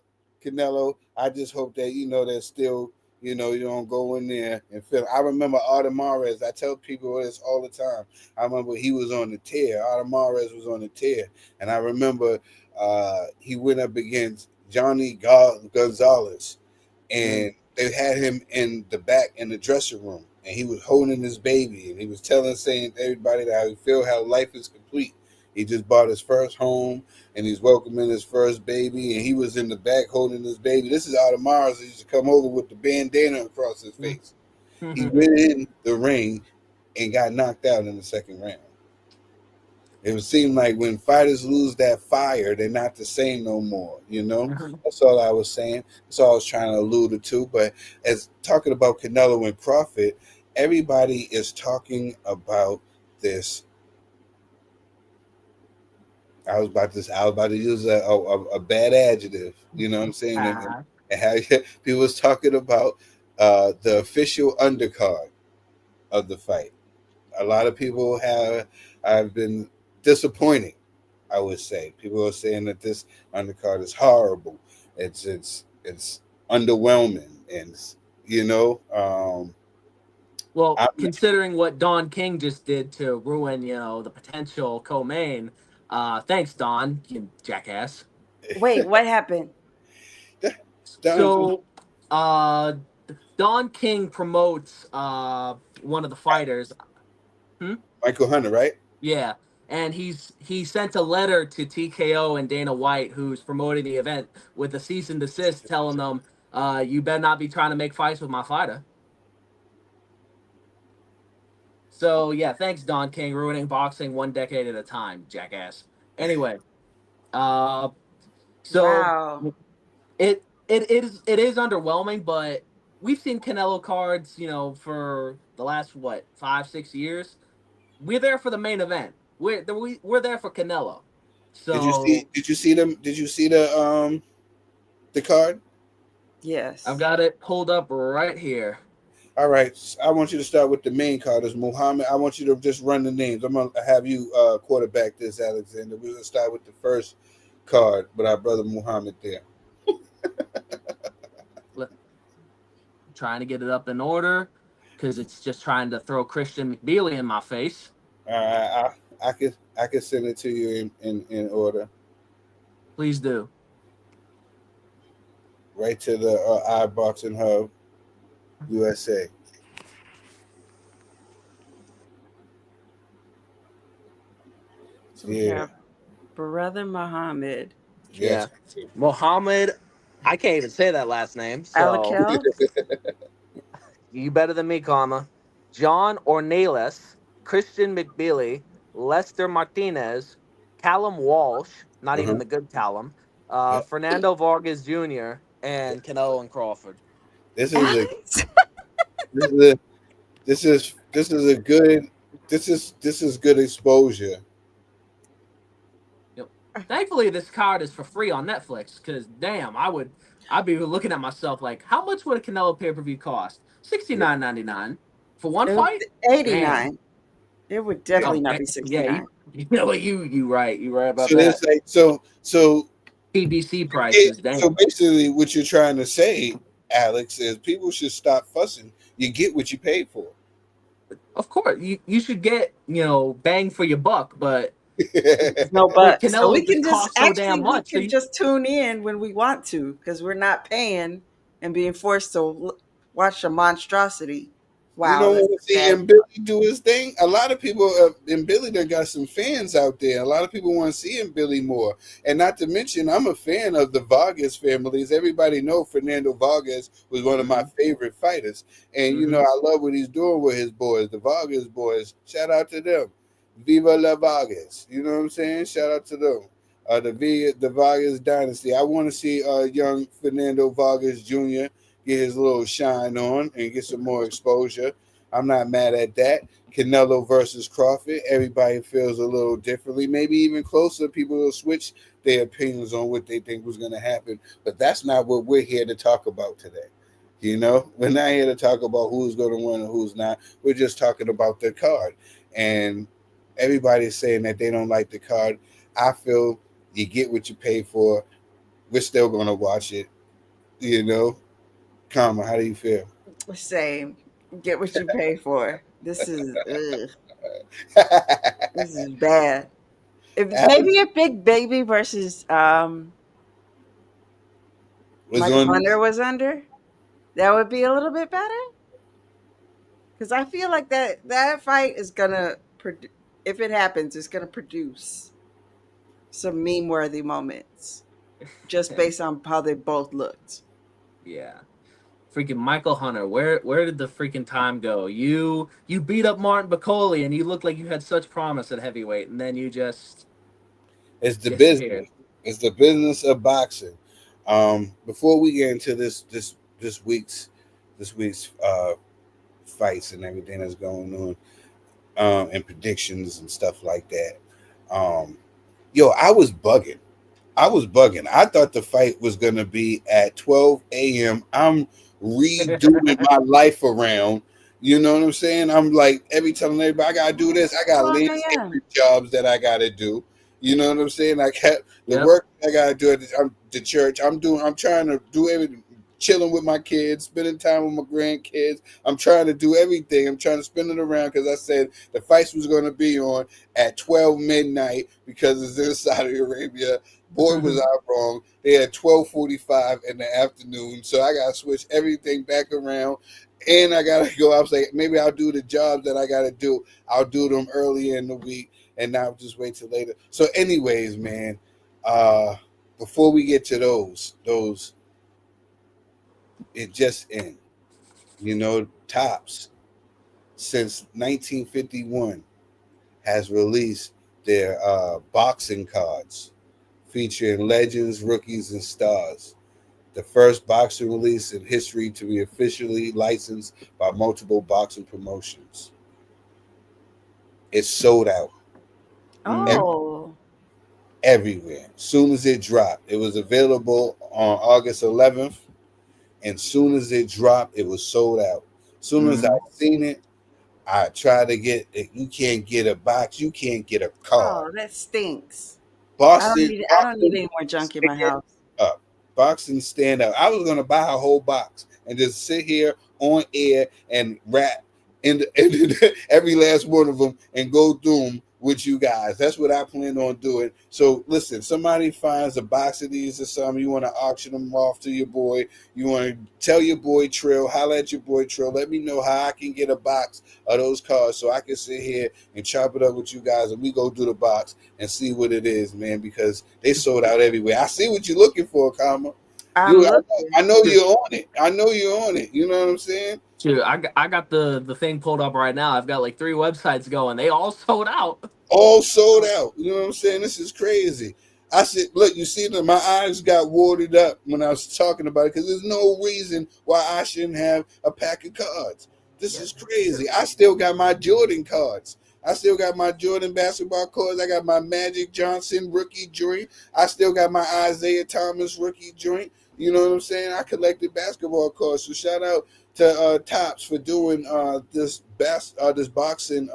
Canelo. I just hope that there's still. You don't go in there and feel. I remember Artemarez. I tell people this all the time. I remember he was on the tear. Artemarez was on the tear. And I remember he went up against Johnny Gonzalez. And they had him in the back in the dressing room. And he was holding his baby. And he was saying to everybody that how he feel how life is complete. He just bought his first home and he's welcoming his first baby. And he was in the back holding his baby. This is Audemars. He used to come over with the bandana across his face. He went in the ring and got knocked out in the second round. It would seem like when fighters lose that fire, they're not the same no more. That's all I was saying. That's all I was trying to allude to. But as talking about Canelo and Crawford, everybody is talking about this. I was about to use a bad adjective. You know what I'm saying? And how people was talking about the official undercard of the fight. A lot of people have been disappointing. I would say people are saying that this undercard is horrible. It's underwhelming, and Well, considering what Don King just did to ruin, the potential co-main, thanks, Don, you jackass. Wait, what happened? So, Don King promotes one of the fighters. Michael Hunter, right? Yeah, and he sent a letter to TKO and Dana White, who's promoting the event, with a cease and desist, telling them, "You better not be trying to make fights with my fighter." So yeah, thanks, Don King, ruining boxing one decade at a time, jackass. Anyway, so Wow. it is underwhelming, but we've seen Canelo cards, for the last 5-6 years. We're there for the main event. We're there for Canelo. So Did you see them? Did you see the card? Yes. I've got it pulled up right here. All right, I want you to start with the main card. Is Muhammad? I want you to just run the names. I'm gonna have you quarterback this, Alexander. We're gonna start with the first card with our brother Muhammad there. Trying to get it up in order because it's just trying to throw Christian McBeely in my face. All right, I can send it to you in order. Please do. Right to the IBOXINGHUB-USA. So we have Brother Muhammad. Yes. Yeah. Mohammed, I can't even say that last name. So Alakel? You better than me, comma. John Ornelas, Christian McBeely, Lester Martinez, Callum Walsh, not even the good Callum, Fernando Vargas Jr., and Canelo and Crawford. This is good exposure. Yep. Thankfully, this card is for free on Netflix. Because damn, I'd be looking at myself like, how much would a Canelo pay-per-view cost? $69.99 for one fight. $89. It would definitely not be $69. Yeah, you right. You right about so that. Like, so PBC prices. So basically, what you're trying to say, Alex, is people should stop fussing. You get what you paid for. Of course, you should get bang for your buck, but no bucks. Canelo so we can just so damn much. We can just tune in when we want to because we're not paying and being forced to watch a monstrosity. Wow, you don't want to see and Billy do his thing. A lot of people, and Billy done got some fans out there. A lot of people want to see him Billy more. And not to mention, I'm a fan of the Vargas families. Everybody know Fernando Vargas was one of my favorite fighters. And, I love what he's doing with his boys, the Vargas boys. Shout out to them. Viva la Vargas. You know what I'm saying? Shout out to them. The Vargas dynasty. I want to see young Fernando Vargas Jr. get his little shine on and get some more exposure. I'm not mad at that. Canelo versus Crawford. Everybody feels a little differently. Maybe even closer. People will switch their opinions on what they think was going to happen. But that's not what we're here to talk about today. You know, we're not here to talk about who's going to win and who's not. We're just talking about the card. And everybody's saying that they don't like the card. I feel you get what you pay for. We're still going to watch it. You know, Karma, how do you feel? Same. Get what you pay for. This is ugh. This is bad. If maybe if Big Baby versus was Michael on Hunter was under, that would be a little bit better. Because I feel like that fight is gonna if it happens, it's gonna produce some meme worthy moments just based on how they both looked. Yeah. Freaking Michael Hunter, where did the freaking time go? You beat up Martin Bacoli and you looked like you had such promise at heavyweight, and then you just it's the disappeared. business. It's the business of boxing. Before we get into this week's fights and everything that's going on, and predictions and stuff like that. Yo, I was bugging. I thought the fight was gonna be at 12 a.m. I'm redoing my life around. You know what I'm saying? I'm like every telling everybody I gotta do this. I got 12 landscaping a.m. jobs that I gotta do. You know what I'm saying? I got the Yep. work I gotta do at the church. I'm trying to do everything. Chilling with my kids, spending time with my grandkids. I'm trying to do everything. I'm trying to spin it around because I said the fights was going to be on at 12 midnight because it's in Saudi Arabia. Boy, was I wrong. They had 12:45 in the afternoon, so I got to switch everything back around, and I got to go. I was like, maybe I'll do the jobs that I got to do. I'll do them earlier in the week, and not just wait till later. So, anyways, man, before we get to those. It just in, Tops since 1951 has released their boxing cards featuring legends, rookies, and stars. The first boxing release in history to be officially licensed by multiple boxing promotions. It's sold out Oh. everywhere. As soon as it dropped, it was available on August 11th. And soon as it dropped, it was sold out. Soon as I seen it, I tried to get it. You can't get a box. You can't get a card. Oh, that stinks. Boston, I don't need any more junk in my stand house. up. Boxing stand up. I was gonna buy a whole box and just sit here on air and rap in every last one of them and go through them with you guys. That's what I plan on doing. So listen, somebody finds a box of these or something, you want to auction them off to your boy, you want to tell your boy Trill, holla at your boy Trill, let me know how I can get a box of those cards so I can sit here and chop it up with you guys and we go do the box and see what it is, man, because they sold out everywhere. I see what you're looking for, Karma. I'm looking. I know you're on it. I know you're on it. You know what I'm saying? Dude, I got the thing pulled up right now. I've got like 3 websites going. They all sold out. All sold out. You know what I'm saying? This is crazy. I said, look, you see that my eyes got watered up when I was talking about it because there's no reason why I shouldn't have a pack of cards. This is crazy. I still got my Jordan cards. I still got my Jordan basketball cards. I got my Magic Johnson rookie joint. I still got my Isaiah Thomas rookie joint. You know what I'm saying? I collected basketball cards. So shout out to Tops for doing this boxing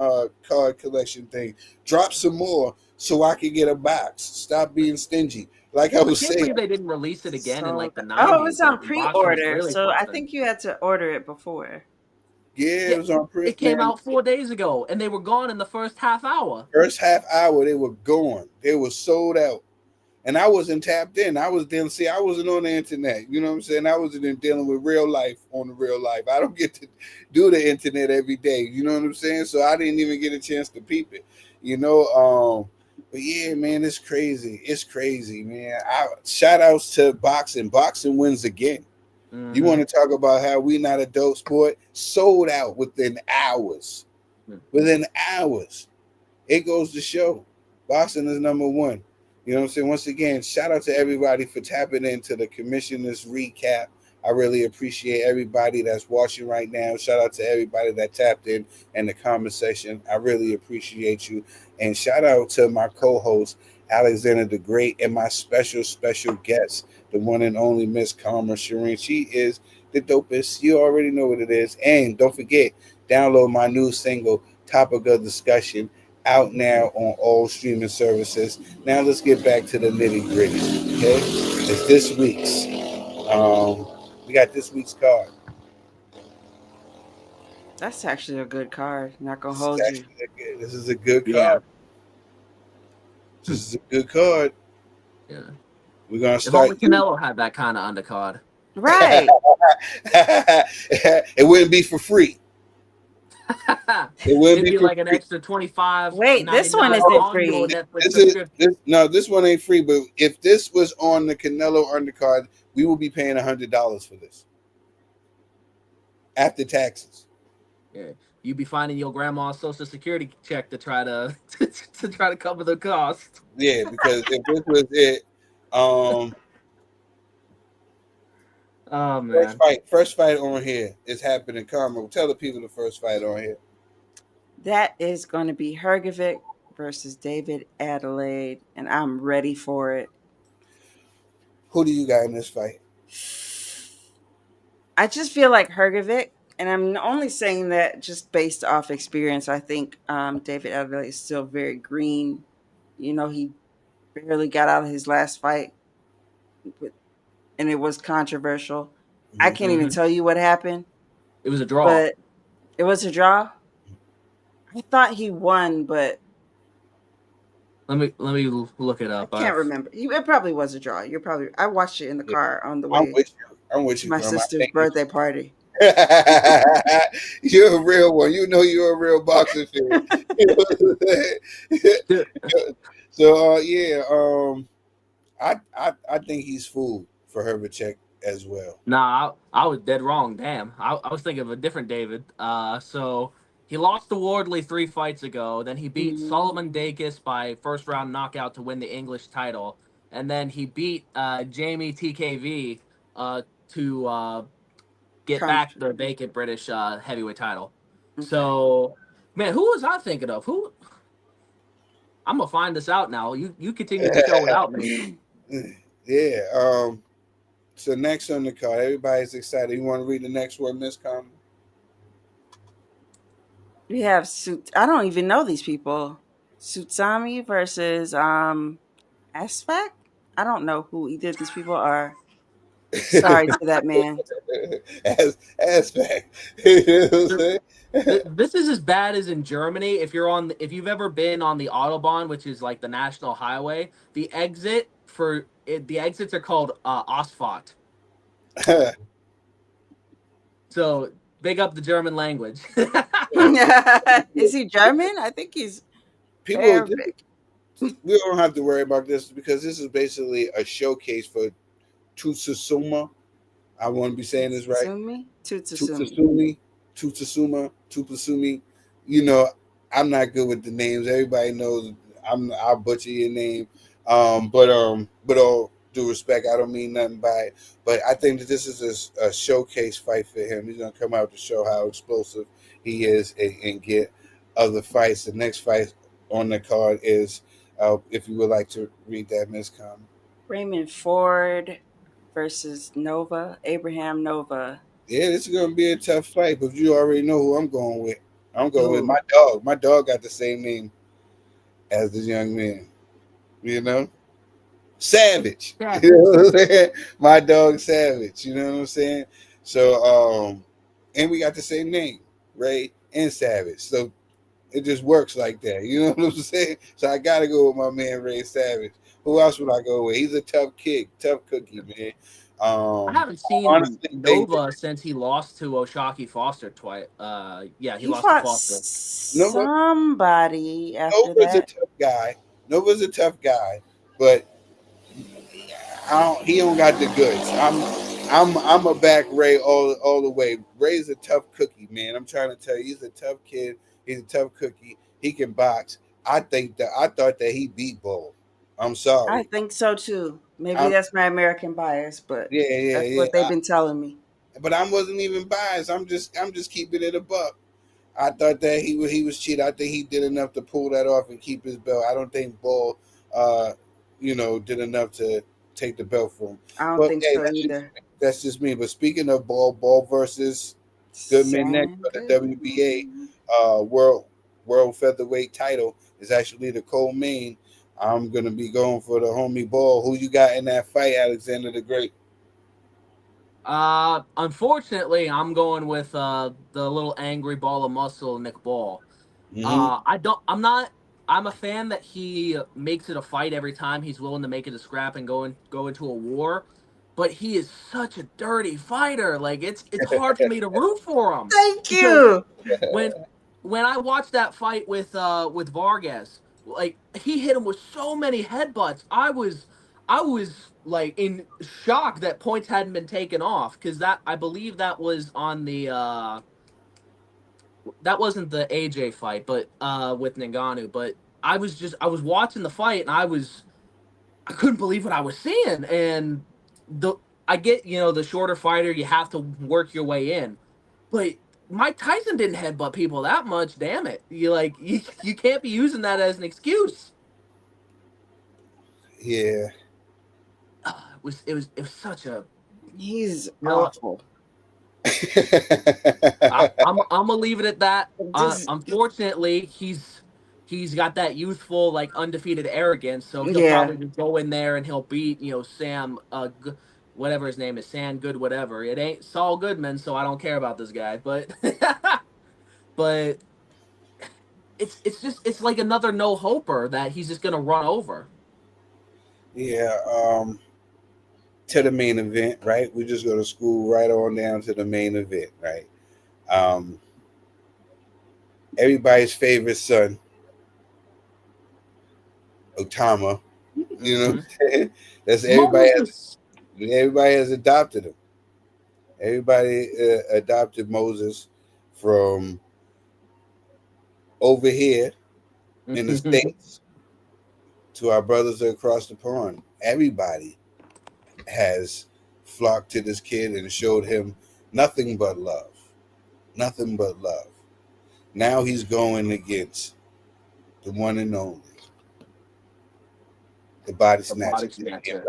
card collection thing. Drop some more so I can get a box. Stop being stingy. Like I was I can't saying. believe they didn't release it again in like the 90s. Oh, it was on when boxing was pre-order, really so I popping. think you had to order it before. Yeah, it was on print. It came out 4 days ago, and they were gone in the first half hour. First half hour, they were gone. They were sold out. And I wasn't tapped in. I was dealing. See, I wasn't on the internet. You know what I'm saying? I wasn't dealing with real life on the real life. I don't get to do the internet every day. You know what I'm saying? So I didn't even get a chance to peep it. You know. But yeah, man, it's crazy. It's crazy, man. Shout outs to boxing. Boxing wins again. Mm-hmm. You want to talk about how we not a dope sport? Sold out within hours. Mm-hmm. Within hours. It goes to show. Boxing is number one. You know what I'm saying? Once again, shout out to everybody for tapping into the commissioner's recap. I really appreciate everybody that's watching right now. Shout out to everybody that tapped in the comment section. I really appreciate you. And shout out to my co-host, Alexander the Great, and my special guest, the one and only Miss Karma Shireen. She is the dopest. You already know what it is. And don't forget, download my new single, Topic of Discussion, out now on all streaming services. Now let's get back to the nitty gritty. Okay, it's this week's. We got this week's card. That's actually a good card. Not gonna This is hold you. actually this is a good Yeah. card. This is a good card. Yeah. We're gonna If start. only Canelo had that kind of undercard. Right. It wouldn't be for free. It wouldn't It'd be be for like an free. extra $25.99 Wait, this one isn't on your free. Netflix This is subscription. this one ain't free. But if this was on the Canelo undercard, we will be paying $100 for this after taxes. Yeah. You'd be finding your grandma's social security check to try to to try to cover the cost. Yeah, because if this was it, Oh man. first fight on here is happening. Karma, tell the people the first fight on here. That is going to be Hergovic versus David Adelaide, and I'm ready for it. Who do you got in this fight? I just feel like Hergovic, and I'm only saying that just based off experience. I think David Adelaide is still very green. You know, he barely got out of his last fight, and it was controversial. I can't even tell you what happened. It was a draw. But it was a draw. I thought he won, but Let me look it up. I can't remember. It probably was a draw. You're probably. I watched it in the car on the I'm way with you. I'm with to you. my Karma. sister's birthday party. You're a real one. You know you're a real boxing fan. So yeah, I think he's fooled for Herbichek as well. Nah, I was dead wrong. Damn, I was thinking of a different David. So he lost to Wardley 3 fights ago. Then he beat Solomon Dakis by first round knockout to win the English title, and then he beat Jamie TKV to get back the vacant British heavyweight title. Okay. So, man, who was I thinking of? Who? I'm gonna find this out now. You continue the show without me. Yeah. So next on the card, everybody's excited. You want to read the next one, Miss Carmen? We have I don't even know these people. Sutsami versus Asfak. I don't know who either of these people are. Sorry to that man. Aspect. You know what I'm saying? This is as bad as in Germany. If you've ever been on the Autobahn, which is like the national highway, the exits are called Ausfahrt. So big up the German language. Is he German? I think he's People, Arabic. we don't have to worry about this because this is basically a showcase for Tsutsuma. I want to be saying this right. Tutsuma. You know, I'm not good with the names. Everybody knows I'll butcher your name. But all due respect, I don't mean nothing by it. But I think that this is a showcase fight for him. He's gonna come out to show how explosive he is and get other fights. The next fight on the card is, if you would like to read that, Ms. Com. Raymond Ford versus Abraham Nova. Yeah, this is gonna be a tough fight, but you already know who I'm going with. I'm going with my dog. My dog got the same name as this young man. You know? Savage. You know what I'm saying? My dog Savage. You know what I'm saying? So and we got the same name, Rae and Savage. So it just works like that. You know what I'm saying? So I gotta go with my man Rae Savage. Who else would I go with? He's a tough kid, tough cookie, man. I haven't seen Nova since he lost to Oshaki Foster twice. He lost to Foster. Somebody after Nova's that. a tough guy. Nova's a tough guy, but he don't got the goods. I'm a back Rae all the way. Ray's a tough cookie, man. I'm trying to tell you, he's a tough kid. He's a tough cookie. He can box. I thought that he beat Bull. I'm I sorry. think so too. Maybe I'm that's my American bias, but yeah, yeah, that's yeah. what they've been telling me. But I wasn't even biased. I'm just keeping it a buck. I thought that he was cheating. I think he did enough to pull that off and keep his belt. I don't think Ball, uh, did enough to take the belt from him. I don't But think hey, so either. that's just me. But speaking of Ball versus Goodman next Sam for the WBA Goodman. world featherweight title is actually the co-main. I'm gonna be going for the homie Ball. Who you got in that fight, Alexander the Great? Unfortunately, I'm going with the little angry ball of muscle, Nick Ball. Hmm. I don't. I'm not. I'm a fan that he makes it a fight every time he's willing to make it a scrap and go into a war. But he is such a dirty fighter. Like it's hard for me to root for him Thank because you. when when I watched that fight with Vargas, like he hit him with so many headbutts. I was like in shock that points hadn't been taken off because that I believe that was on the that wasn't the AJ fight, but with Ngannou. But I was watching the fight and I couldn't believe what I was seeing. And the I get the shorter fighter you have to work your way in, but Mike Tyson didn't headbutt people that much. Damn it, you can't be using that as an excuse. Yeah. It was such a He's uh, awful. I'm gonna leave it at that. Just Unfortunately, he's got that youthful, like undefeated arrogance, so he'll yeah. probably just go in there and he'll beat Sam, whatever his name is, Sam Good, whatever. It ain't Saul Goodman, so I don't care about this guy. But but it's like another no hoper that he's just gonna run over. Yeah. To the main event, right? We just go to school right on down to the main event, right? Um, everybody's favorite son, Otama. You know, what Hmm. I'm saying? That's Moses. everybody has adopted him. Everybody adopted Moses from over here in the states to our brothers across the pond. Everybody has flocked to this kid and showed him nothing but love, nothing but love. Now he's going against the one and only, the body The snatcher, body snatcher.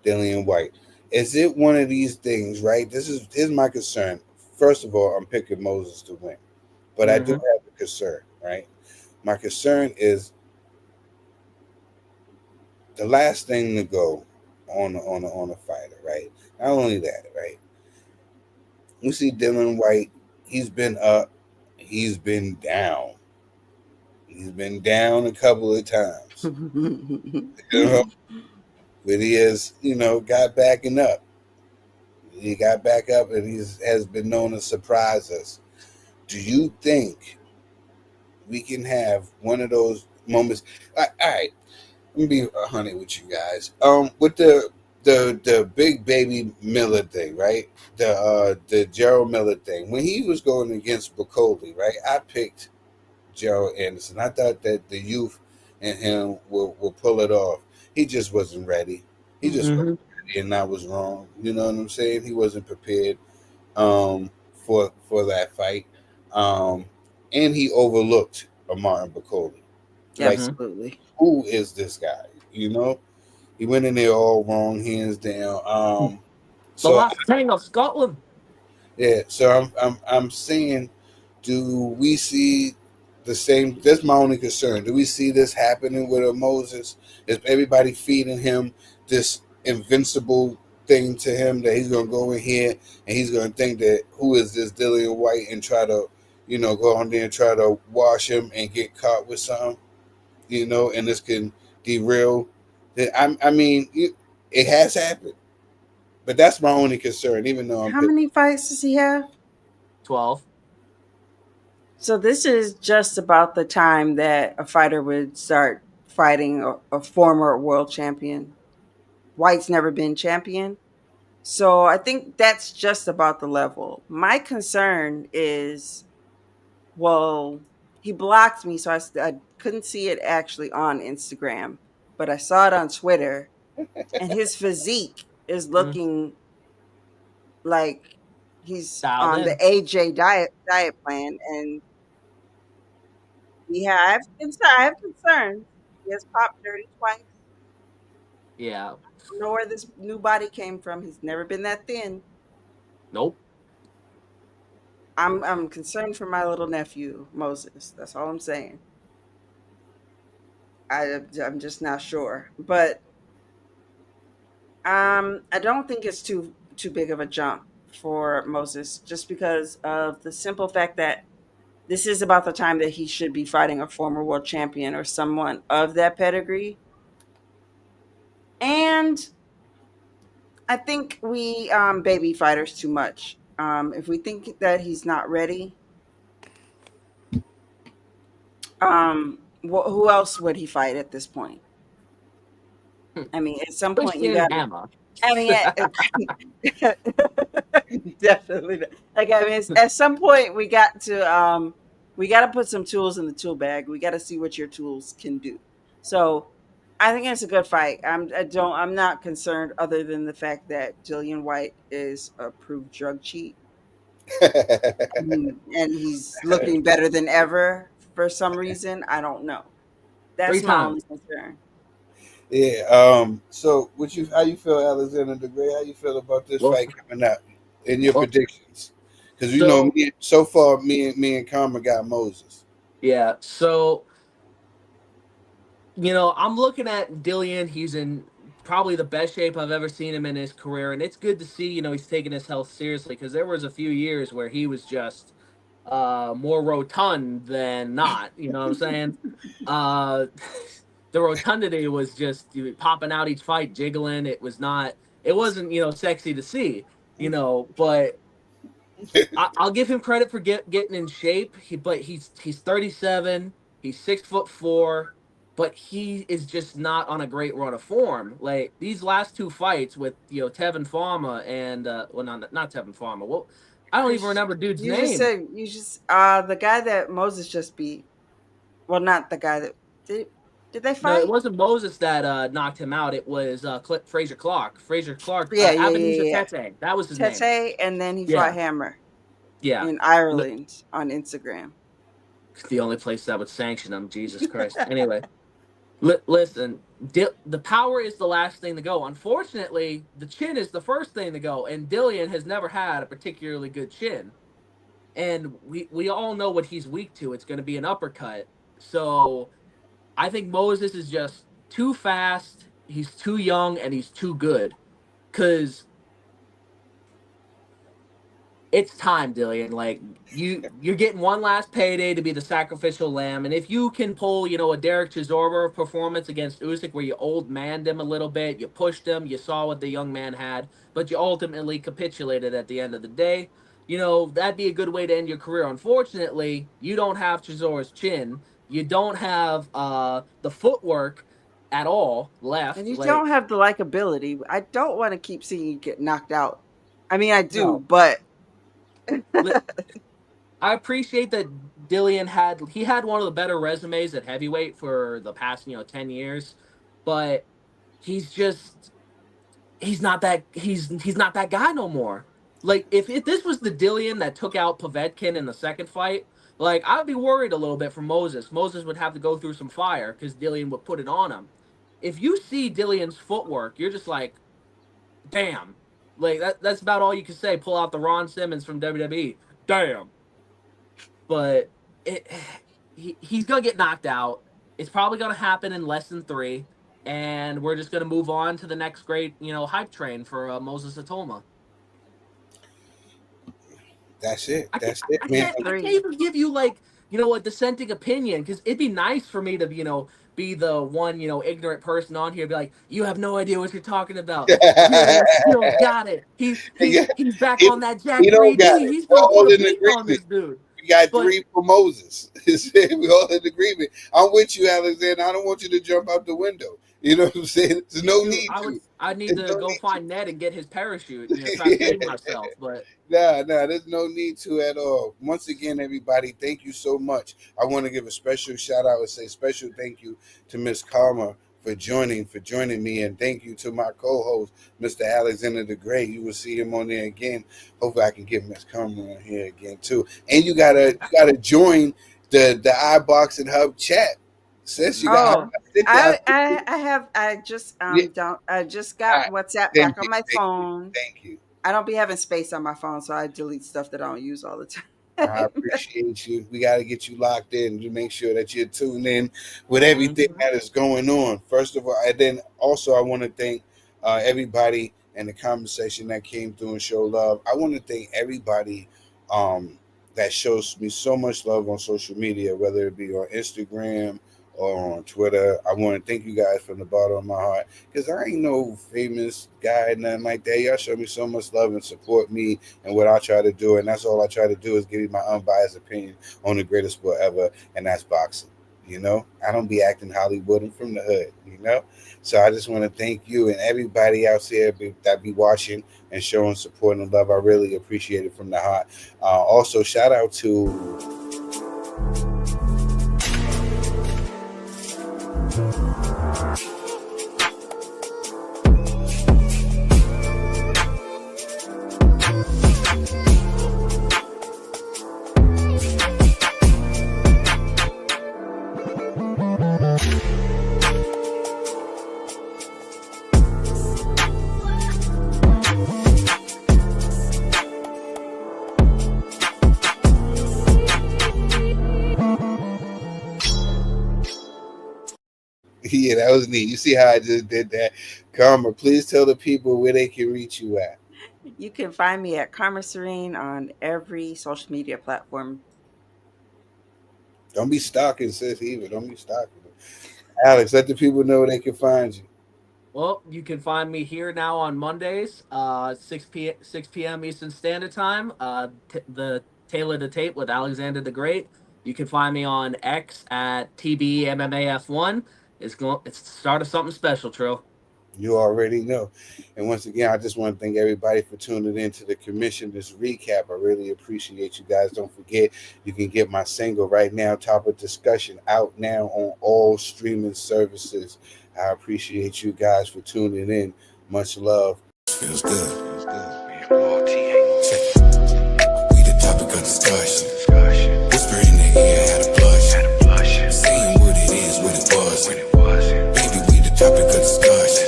Dillian White. Is it one of these things, right? This is my concern. First of all, I'm picking Moses to win, but I do Hmm. have a concern, right? My concern is the last thing to go on a fighter, right? Not only that, right? You see Dylan White, he's been up, he's been down. He's been down a couple of times. You know, but he has, got backing up. He got back up and has been known to surprise us. Do you think we can have one of those moments? All right, let me be honest with you guys. With the big baby Miller thing, right? The Gerald Miller thing. When he was going against Bacoli, right? I picked Gerald Anderson. I thought that the youth in him will pull it off. He just wasn't ready. He just wasn't Hmm. ready, and I was wrong. You know what I'm saying? He wasn't prepared for that fight, um, and he overlooked a Martin Bacoli. Like, Hmm. Absolutely. who is this guy? You know, he went in there all wrong, hands down. The So last king of Scotland. yeah, so I'm saying, do we see the same? That's my only concern. Do we see this happening with a Moses? Is everybody feeding him this invincible thing to him that he's gonna go in here and he's gonna think that who is this Dillian White and try to, go on there and try to wash him and get caught with something, and this can derail. I mean, it has happened, but that's my only concern. Even though I'm How pissed. many fights does he have? 12. So this is just about the time that a fighter would start fighting a former world champion. White's never been champion. So I think that's just about the level. My concern is, well, he blocked me, so I couldn't see it actually on Instagram. but I saw it on Twitter, and his physique is Mhm. looking like he's Dialed on the in. AJ diet plan, and yeah, I have concerns. He has popped dirty twice. Yeah. I don't know where this new body came from. He's never been that thin. Nope. I'm concerned for my little nephew Moses. That's all I'm saying. I'm just not sure, but I don't think it's too big of a jump for Moses, just because of the simple fact that this is about the time that he should be fighting a former world champion or someone of that pedigree. And I think we baby fighters too much. If we think that he's not ready, who else would he fight at this point? I mean, at some point you Christian got to. Hammer. I mean, definitely. Like, I mean, at some point we got to put some tools in the tool bag. We got to see what your tools can do. So, I think it's a good fight. I'm not concerned, other than the fact that Dillian White is a proved drug cheat, and he's looking better than ever for some reason. I don't know. Three That's my times. only concern. Yeah. So, how you feel, Alexander the Great? How you feel about this Well, fight coming up in your well, predictions? Because so so far, me and Karma got Moses. yeah. So I'm looking at Dillian. He's in probably the best shape I've ever seen him in his career, and it's good to see. He's taking his health seriously, because there was a few years where he was just more rotund than not. You know what I'm saying? Uh, the rotundity was just popping out each fight, jiggling. It was not. It wasn't sexy to see. But I'll give him credit for getting in shape. But he's 37. He's 6'4", but he is just not on a great run of form. Like these last two fights with Tevin Farmer and well, not Tevin Farmer. Well, I don't even Chris, remember dude's you just name. said the guy that Moses just beat. Well, not the guy that did. Did they No, it fight? wasn't Moses that knocked him out. It was Fraser Clark. Fraser Clark, Yeah, yeah, Ebenezer yeah, yeah. Tete. That was his name. Tete, and then he fought Yeah, Hammer yeah. in Ireland on Instagram. It's the only place that would sanction him. Jesus Christ. Anyway. Listen, the power is the last thing to go. Unfortunately, the chin is the first thing to go, and Dillian has never had a particularly good chin. And we all know what he's weak to. It's going to be an uppercut. So I think Moses is just too fast. He's too young, and he's too good. Because it's time, Dillian. Like you're getting one last payday to be the sacrificial lamb, and if you can pull, a Derek Chisora performance against Usyk, where you old manned him a little bit, you pushed him, you saw what the young man had, but you ultimately capitulated at the end of the day. That'd be a good way to end your career. Unfortunately, you don't have Chisora's chin. You don't have the footwork at all And left. you Like don't have the likability. I don't want to keep seeing you get knocked out. I mean, I do, no. but I appreciate that Dillian had one of the better resumes at heavyweight for the past 10 years, but he's just he's not that guy no more. Like if this was the Dillian that took out Povetkin in the second fight, like I'd be worried a little bit for Moses. Moses would have to go through some fire because Dillian would put it on him. If you see Dillian's footwork, you're just like, damn. Like that's about all you can say. Pull out the Ron Simmons from WWE. Damn. But he's gonna get knocked out. It's probably gonna happen in less than 3, and we're just gonna move on to the next great hype train for Moses Atoma. That's it. I can't, That's it, I man. can't I can't three. even give you like a dissenting opinion, because it'd be nice for me to be the one ignorant person on here, be like, you have no idea what you're talking about. Dillian still got it. He's Yeah, he's he's back he, on that Jack he don't 3D. got it. He's We're gonna put all a in beat on agreement. this dude. We got But 3 for Moses. We all in agreement. I'm with you, Alexander. I don't want you to jump out the window. You know what I'm saying? There's no dude, need to. I need There's to no go need to. find Ned and get his parachute. Try to save myself. But Nah, there's no need to at all. Once again, everybody, thank you so much. I want to give a special shout out and say special thank you to Miss Karma for joining me, and thank you to my co-host, Mr. Alexander the Great. You will see him on there again. Hopefully, I can get Miss Carmen on here again too. And you gotta join the iBoxing Hub chat. Sis, you got. Oh, I just Yeah, got I- WhatsApp thank back on you, my thank you, phone. thank you. I don't be having space on my phone, so I delete stuff that I don't use all the I time. appreciate you. We got to get you locked in to make sure that you're tuned in with everything that is going on. First of all, and then also I want to thank everybody in the conversation that came through and showed love. I want to thank everybody that shows me so much love on social media, whether it be on Instagram or on Twitter. I want to thank you guys from the bottom of my heart, because I ain't no famous guy, nothing like that. Y'all show me so much love and support me and what I try to do, and that's all I try to do is give you my unbiased opinion on the greatest sport ever, and that's boxing. You know, I don't be acting Hollywood. I'm from the hood, you know? So I just want to thank you and everybody out there that be watching and showing support and love. I really appreciate it from the heart. Also, shout out to yeah, that was neat. You see how I just did that? Karma, please tell the people where they can reach you at. You can find me at Karma Serene on every social media platform. Don't be stalking, sis, either. Don't be stalking. Alex, let the people know where they can find you. Well, you can find me here now on Mondays, 6 p.m. Eastern Standard Time. The Tailor the Tape with Alexander the Great. You can find me on X at TBMMAF1. It's the start of something special, Trill. You already know. And once again, I just want to thank everybody for tuning in to the Commissioner's Recap. I really appreciate you guys. Don't forget, you can get my single right now, Top of Discussion, out now on all streaming services. I appreciate you guys for tuning in. Much love. Feels good. Feels good. We the topic of discussion. Whisper in the ear, had a blush. Saying what it is, what it was. Baby, we the topic of discussion.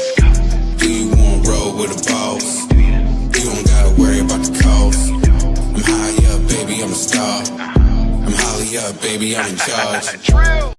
Do you want to roll with a boss? You don't gotta worry about the cost. I'm high up, baby, I'm a star. I'm highly up, baby, I'm in charge.